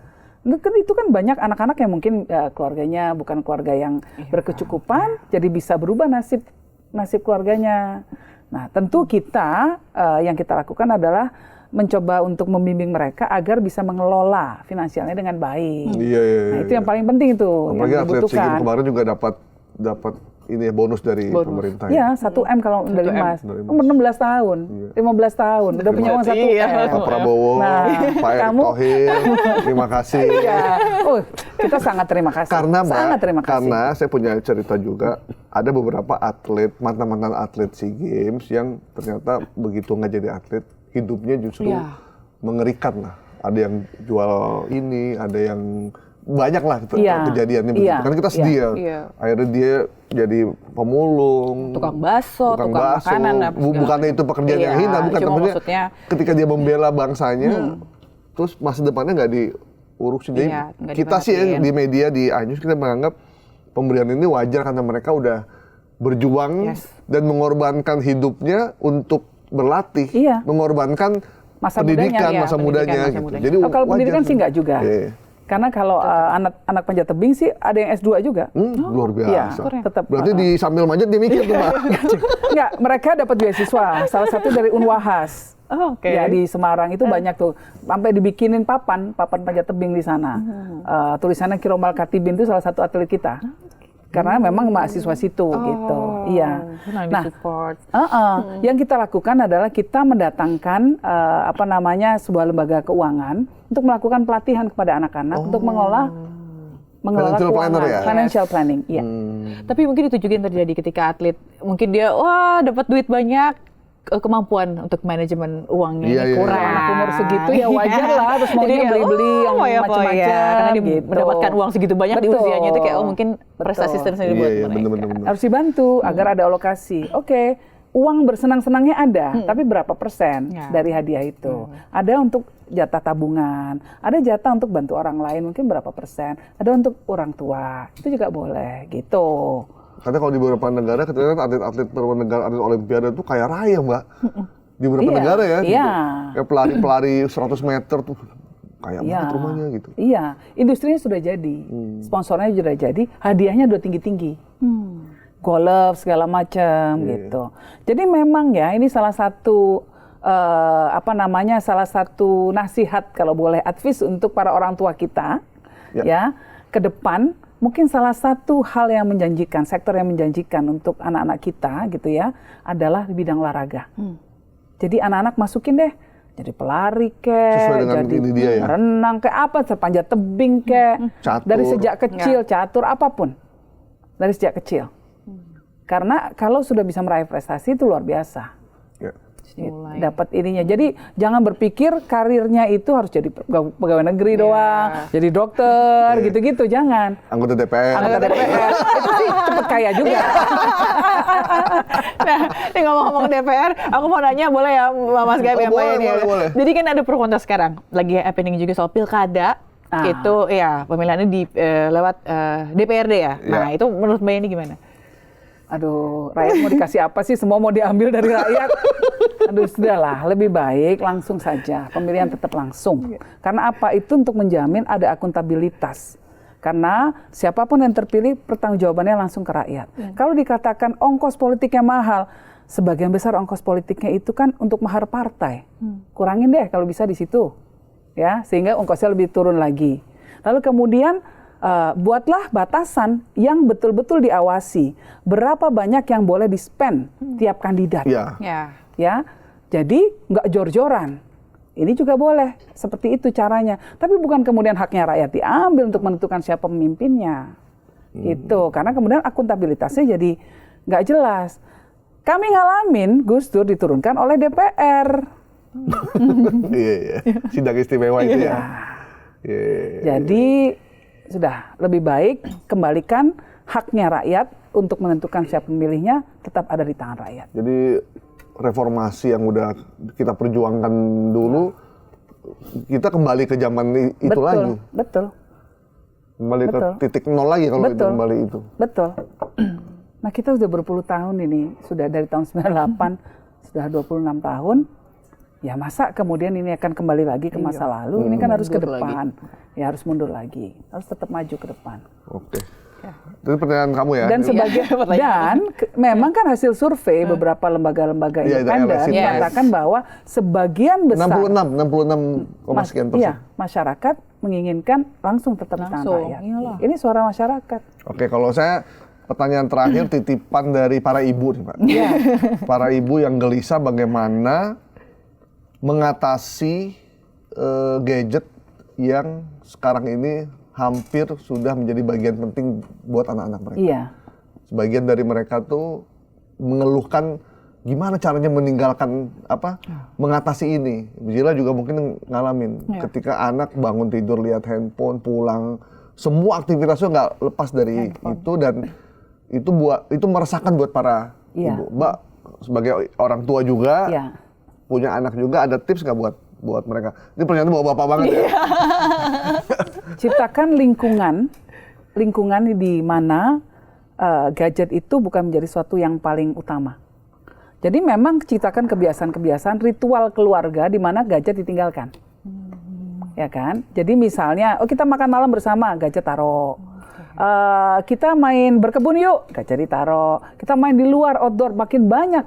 Itu kan banyak anak-anak yang mungkin keluarganya bukan keluarga yang berkecukupan, jadi bisa berubah nasib keluarganya. Nah, tentu kita yang kita lakukan adalah mencoba untuk membimbing mereka agar bisa mengelola finansialnya dengan baik. Iya. Nah, itu yang paling penting itu. Apalagi yang atlet SEA Games dibutuhkan. kemarin juga dapat ini ya, bonus dari pemerintah. Iya, 1M kalau medali emas. Umur 16 tahun, 15 tahun, udah punya uang 1M. Pak Prabowo, Nah, Pak Erick kamu- Thohir, terima kasih. Iya. Oh, kita sangat terima kasih. Karena Mbak, sangat terima kasih. karena saya punya cerita juga, ada beberapa atlet, mantan-mantan atlet SEA Games yang ternyata begitu nggak jadi atlet, hidupnya justru mengerikan lah. Ada yang jual ini, ada yang banyak lah kejadiannya begitu. Iya. Kan kita sedih ya. Iya. Akhirnya dia jadi pemulung, Tukang bakso, tukang makanan, apa segala bukannya itu pekerjaan yang hina, bukan. cuma Sebenarnya maksudnya ketika dia membela bangsanya, terus masa depannya nggak diurusin. Jadi Iya, nggak kita sih ya, diperhatiin. di media, di iNews, kita menganggap pemberian ini wajar karena mereka udah berjuang dan mengorbankan hidupnya untuk berlatih, Iya. mengorbankan Masa pendidikan, mudanya, masa pendidikan, mudanya masa gitu. mudanya. Jadi Oh, kalau wajar pendidikan sih nggak juga. Iya. Karena kalau anak panjat tebing sih ada yang S2 juga. Luar Iya, biasa. tetap. Berarti di sambil manjat dia mikir tuh, Mbak. Enggak, mereka dapat beasiswa. Salah satu dari Unwahas. Oh, oke. Ya, di Semarang itu banyak tuh. Sampai dibikinin papan panjat tebing di sana. Tulisannya Kiromal Katibin itu salah satu atlet kita. Karena memang mahasiswa situ gitu. Iya. Nah, support. Yang kita lakukan adalah kita mendatangkan sebuah lembaga keuangan untuk melakukan pelatihan kepada anak-anak untuk mengelola Financial planner keuangan, ya? financial planning. Iya. Tapi mungkin itu juga yang terjadi ketika atlet, mungkin dia dapat duit banyak, kemampuan untuk manajemen uangnya Iya, ini iya, kurang. iya. Anak umur segitu ya wajar lah, terus maunya Jadi kayak, beli-beli yang macam-macam. karena dia gitu. mendapatkan uang segitu banyak di Betul. usianya itu kayak mungkin prestasi Betul. tersendiri buat Iya, mereka. bener-bener. Harus dibantu agar ada alokasi. Oke, uang bersenang-senangnya ada, tapi berapa persen Ya. dari hadiah itu? Ada untuk jatah tabungan, ada jatah untuk bantu orang lain, mungkin berapa persen? Ada untuk orang tua, itu juga boleh gitu. Karena kalau di beberapa negara, ketika atlet-atlet beberapa negara, atlet Olimpiade itu kaya raya, Mbak. Di beberapa Iya, negara ya. iya. Gitu. Kayak pelari-pelari 100 meter tuh kaya banget rumahnya gitu. Iya, industrinya sudah jadi, sponsornya sudah jadi, hadiahnya udah tinggi-tinggi. Golf segala macam gitu. Jadi memang ya ini salah satu salah satu nasihat kalau boleh advice untuk para orang tua kita ya ke depan. Mungkin salah satu hal yang menjanjikan, sektor yang menjanjikan untuk anak-anak kita gitu ya, adalah di bidang olahraga. Jadi anak-anak masukin deh, jadi pelari Sesuai dengan jadi ini dia ya? renang apa, panjat tebing Catur. dari sejak kecil, catur apapun, dari sejak kecil. Karena kalau sudah bisa meraih prestasi itu luar biasa. Ya. Dapat ininya. Jadi jangan berpikir karirnya itu harus jadi pegawai negeri doang, jadi dokter, gitu-gitu. Jangan. Anggota DPR. Anggota DPR itu sih cepet kaya juga. Nah, ini ngomong-ngomong DPR, aku mau nanya boleh ya Mas Gaib yang boleh, ini? boleh. Jadi kan ada pro kontra sekarang, lagi happening juga soal pilkada. Itu ya pemilihannya lewat DPRD ya. Nah, itu menurut Mbak ini gimana? Aduh, rakyat mau dikasih apa sih? Semua mau diambil dari rakyat. Aduh, sudahlah, lebih baik langsung saja. Pemilihan tetap langsung. Karena apa? Itu untuk menjamin ada akuntabilitas. Karena siapapun yang terpilih, pertanggungjawabannya langsung ke rakyat. Kalau dikatakan ongkos politiknya mahal, sebagian besar ongkos politiknya itu kan untuk mahar partai. Kurangin deh kalau bisa di situ. Ya, sehingga ongkosnya lebih turun lagi. Lalu kemudian buatlah batasan yang betul-betul diawasi. Berapa banyak yang boleh di-spend tiap kandidat. Iya. Ya, jadi nggak jor-joran. Ini juga boleh, seperti itu caranya. Tapi bukan kemudian haknya rakyat diambil untuk menentukan siapa pemimpinnya. Itu, karena kemudian akuntabilitasnya jadi nggak jelas. Kami ngalamin Gus Dur diturunkan oleh DPR. Iya. Sidang istimewa itu ya. Iya. Jadi sudah lebih baik kembalikan haknya rakyat untuk menentukan siapa pemilihnya tetap ada di tangan rakyat. Jadi reformasi yang udah kita perjuangkan dulu kita kembali ke zaman itu lagi. Betul. Kembali Betul. ke titik nol lagi kalau itu Betul. kembali itu. Betul. Nah, kita sudah berpuluh tahun ini, sudah dari tahun 98, sudah 26 tahun. Ya masa kemudian ini akan kembali lagi ke masa lalu? Ini kan harus ke Mundur depan. Ya harus mundur lagi. Harus tetap maju ke depan. Oke. Itu pertanyaan kamu ya. Dan sebagai memang kan hasil survei beberapa lembaga-lembaga Iya, independen LSI mengatakan bahwa sebagian besar 66,sekian persen. Iya. Masyarakat menginginkan langsung tetap di tangan rakyat. Ini suara masyarakat. Oke, kalau saya pertanyaan terakhir titipan dari para ibu nih, Pak. Iya. Para ibu yang gelisah bagaimana mengatasi gadget yang sekarang ini hampir sudah menjadi bagian penting buat anak-anak mereka. Iya. Sebagian dari mereka tuh mengeluhkan gimana caranya meninggalkan mengatasi ini. Bila juga mungkin ngalamin ketika anak bangun tidur lihat handphone, pulang semua aktivitasnya nggak lepas dari itu, dan itu meresahkan buat para ibu. Mbak sebagai orang tua juga punya anak juga, ada tips nggak buat mereka? Ini pertanyaan bapak-bapak banget ya. Ciptakan lingkungan di mana gadget itu bukan menjadi sesuatu yang paling utama. Jadi memang ciptakan kebiasaan-kebiasaan ritual keluarga di mana gadget ditinggalkan. Ya kan? Jadi misalnya, kita makan malam bersama, gadget taruh. Kita main berkebun yuk, gadget ditaruh. Kita main di luar, outdoor, makin banyak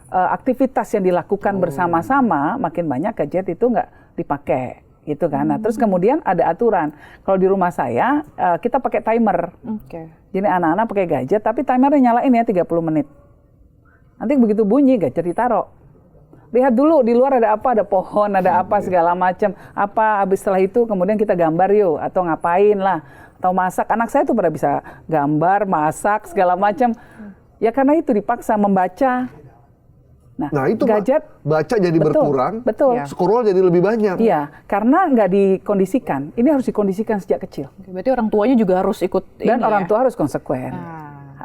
aktivitas yang dilakukan bersama-sama, makin banyak gadget itu nggak dipakai. Gitu kan. Nah, terus kemudian ada aturan. Kalau di rumah saya, kita pakai timer. Jadi anak-anak pakai gadget, tapi timernya nyalain ya 30 menit. Nanti begitu bunyi, gadget ditaruh. Lihat dulu di luar ada apa, ada pohon, ada apa segala macam. Apa habis setelah itu kemudian kita gambar yuk, atau ngapain lah, atau masak. Anak saya tuh pada bisa gambar, masak segala macam. Ya karena itu dipaksa membaca. Nah itu gadget baca jadi berkurang, scroll jadi lebih banyak. Iya, karena nggak dikondisikan. Ini harus dikondisikan sejak kecil. Berarti orang tuanya juga harus ikut. Dan orang tua harus konsekuen.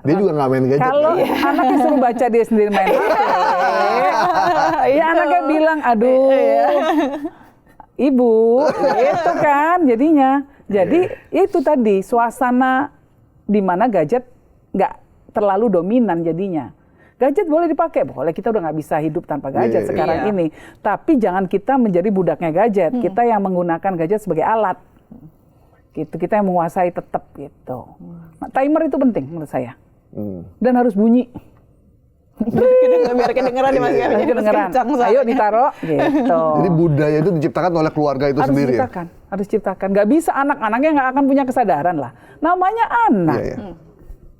Dia juga nggak main gadget. Kalau anaknya suruh baca, dia sendiri main HP, ya anaknya bilang, aduh, ibu, itu kan jadinya. Jadi itu tadi suasana di mana gadget nggak terlalu dominan jadinya. Gadget boleh dipakai, boleh, kita udah nggak bisa hidup tanpa gadget sekarang ini. Tapi jangan kita menjadi budaknya gadget. Kita yang menggunakan gadget sebagai alat. Gitu, kita yang menguasai tetap gitu. Nah, timer itu penting menurut saya. Dan harus bunyi. Biar kedengeran Mas Gavin. Kedengeran. Ayo ditaruh gitu. Jadi budaya itu diciptakan oleh keluarga itu sendiri. Harus diciptakan. Nggak bisa anak-anaknya nggak akan punya kesadaran lah. Namanya anak.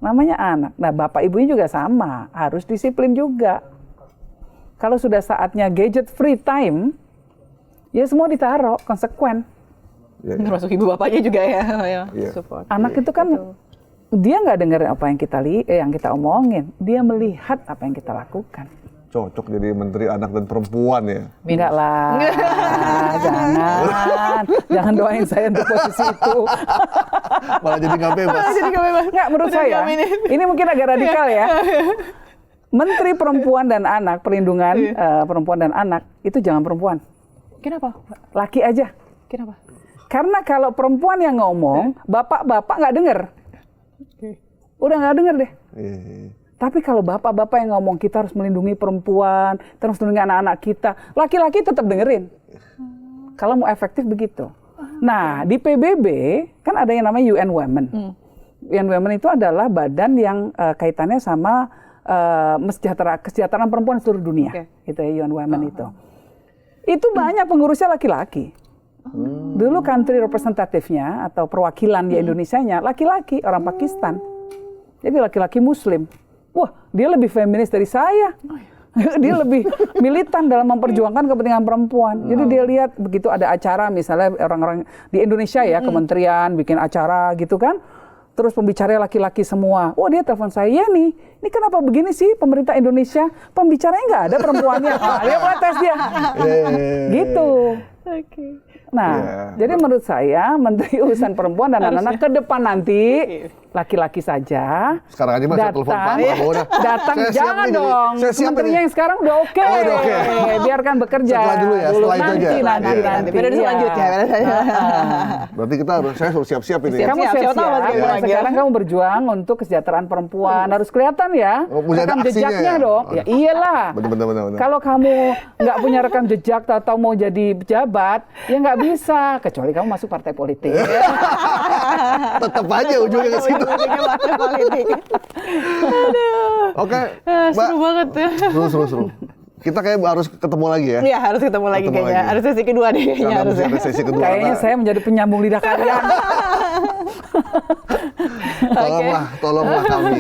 Namanya anak. Nah, bapak ibunya juga sama, harus disiplin juga. Kalau sudah saatnya gadget free time, ya semua ditaruh, konsekuen. Termasuk ibu bapaknya juga ya. Support. Anak itu kan dia nggak dengar apa yang kita omongin, dia melihat apa yang kita lakukan. Cocok jadi Menteri Anak dan Perempuan ya? Enggak lah, jangan doain saya untuk posisi itu. Malah jadi nggak bebas. Nggak, menurut saya, ini mungkin agak radikal ya. Menteri Perempuan dan Anak, Perlindungan Perempuan dan Anak, itu jangan perempuan. Kenapa? Laki aja. Kenapa? Karena kalau perempuan yang ngomong, bapak-bapak nggak dengar. Udah nggak denger deh. Tapi kalau bapak-bapak yang ngomong kita harus melindungi perempuan, terus melindungi anak-anak kita, laki-laki tetap dengerin. Kalau mau efektif begitu. Nah, di PBB kan ada yang namanya UN Women. UN Women itu adalah badan yang kaitannya sama kesejahteraan perempuan seluruh dunia. Gitu ya, UN Women itu. Itu banyak pengurusnya laki-laki. Dulu country representative-nya atau perwakilan di Indonesianya laki-laki, orang Pakistan. Jadi laki-laki Muslim. Wah, dia lebih feminis dari saya. Dia lebih militan dalam memperjuangkan kepentingan perempuan. Jadi dia lihat begitu ada acara, misalnya orang-orang di Indonesia ya, kementerian bikin acara gitu kan. Terus pembicaranya laki-laki semua. Wah, dia telepon saya, ya nih, ini kenapa begini sih pemerintah Indonesia? Pembicaranya nggak ada perempuannya. Dia protes dia. Gitu. Nah, jadi menurut saya Menteri Urusan Perempuan dan Anak-anak ke depan nanti laki-laki saja. Sekarang aja Mas, saya telepon Pak Prabowo dah. Datang Saya siap jangan nih jadi- dong. saya siap Menterinya ini. yang sekarang udah oke. Oh, udah oke. Biarkan bekerja. Setelah dulu ya, setelah itu nanti, aja. nanti. Periode Iya. selanjutnya. Berarti kita harus, saya harus siap-siap ini. Siap. Kamu siapa siap-siap. tahu Mas Gembong lagi ya. Sekarang kamu berjuang untuk kesejahteraan perempuan. Harus kelihatan ya. Oh, punya ada Rekam aksinya jejaknya ya? dong. Ya iyalah. Benar. Kalau kamu nggak punya rekam jejak atau mau jadi pejabat, ya nggak bisa. Kecuali kamu masuk partai politik. Tetap aja ujungnya ke situ. Ujung-ujungnya partai politik. Oke, Mbak. Seru banget ya. Seru. Kita kayak harus ketemu lagi ya. Iya, harus ketemu lagi Ketemu kayaknya. lagi. Harus sesi kedua deh kayaknya Karena harus. mesti ada sesi kedua. Kayaknya Nah, saya menjadi penyambung lidah kalian. tolonglah kami.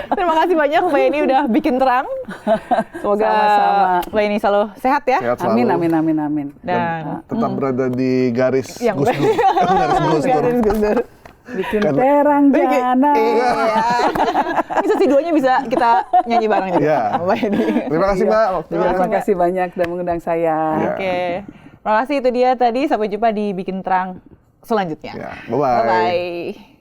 Terima kasih banyak Mbak Yeni udah bikin terang. Semoga Sama-sama. Mbak Yeni selalu sehat ya. Sehat selalu. Amin. Dan Tetap berada di garis yang Gus Dur. Garis Gus Dur. Garis Gus Dur. Bikin Karena- terang jana. Iya. Ini sesi duanya bisa kita nyanyi bareng juga. Iya. sama Mbak Yeni. Terima kasih Mbak. Waktunya. Terima kasih banyak sudah mengundang saya. Iya. Oke. Terima kasih itu dia tadi. Sampai jumpa di Bikin Terang selanjutnya. Ya, bye-bye. Bye-bye.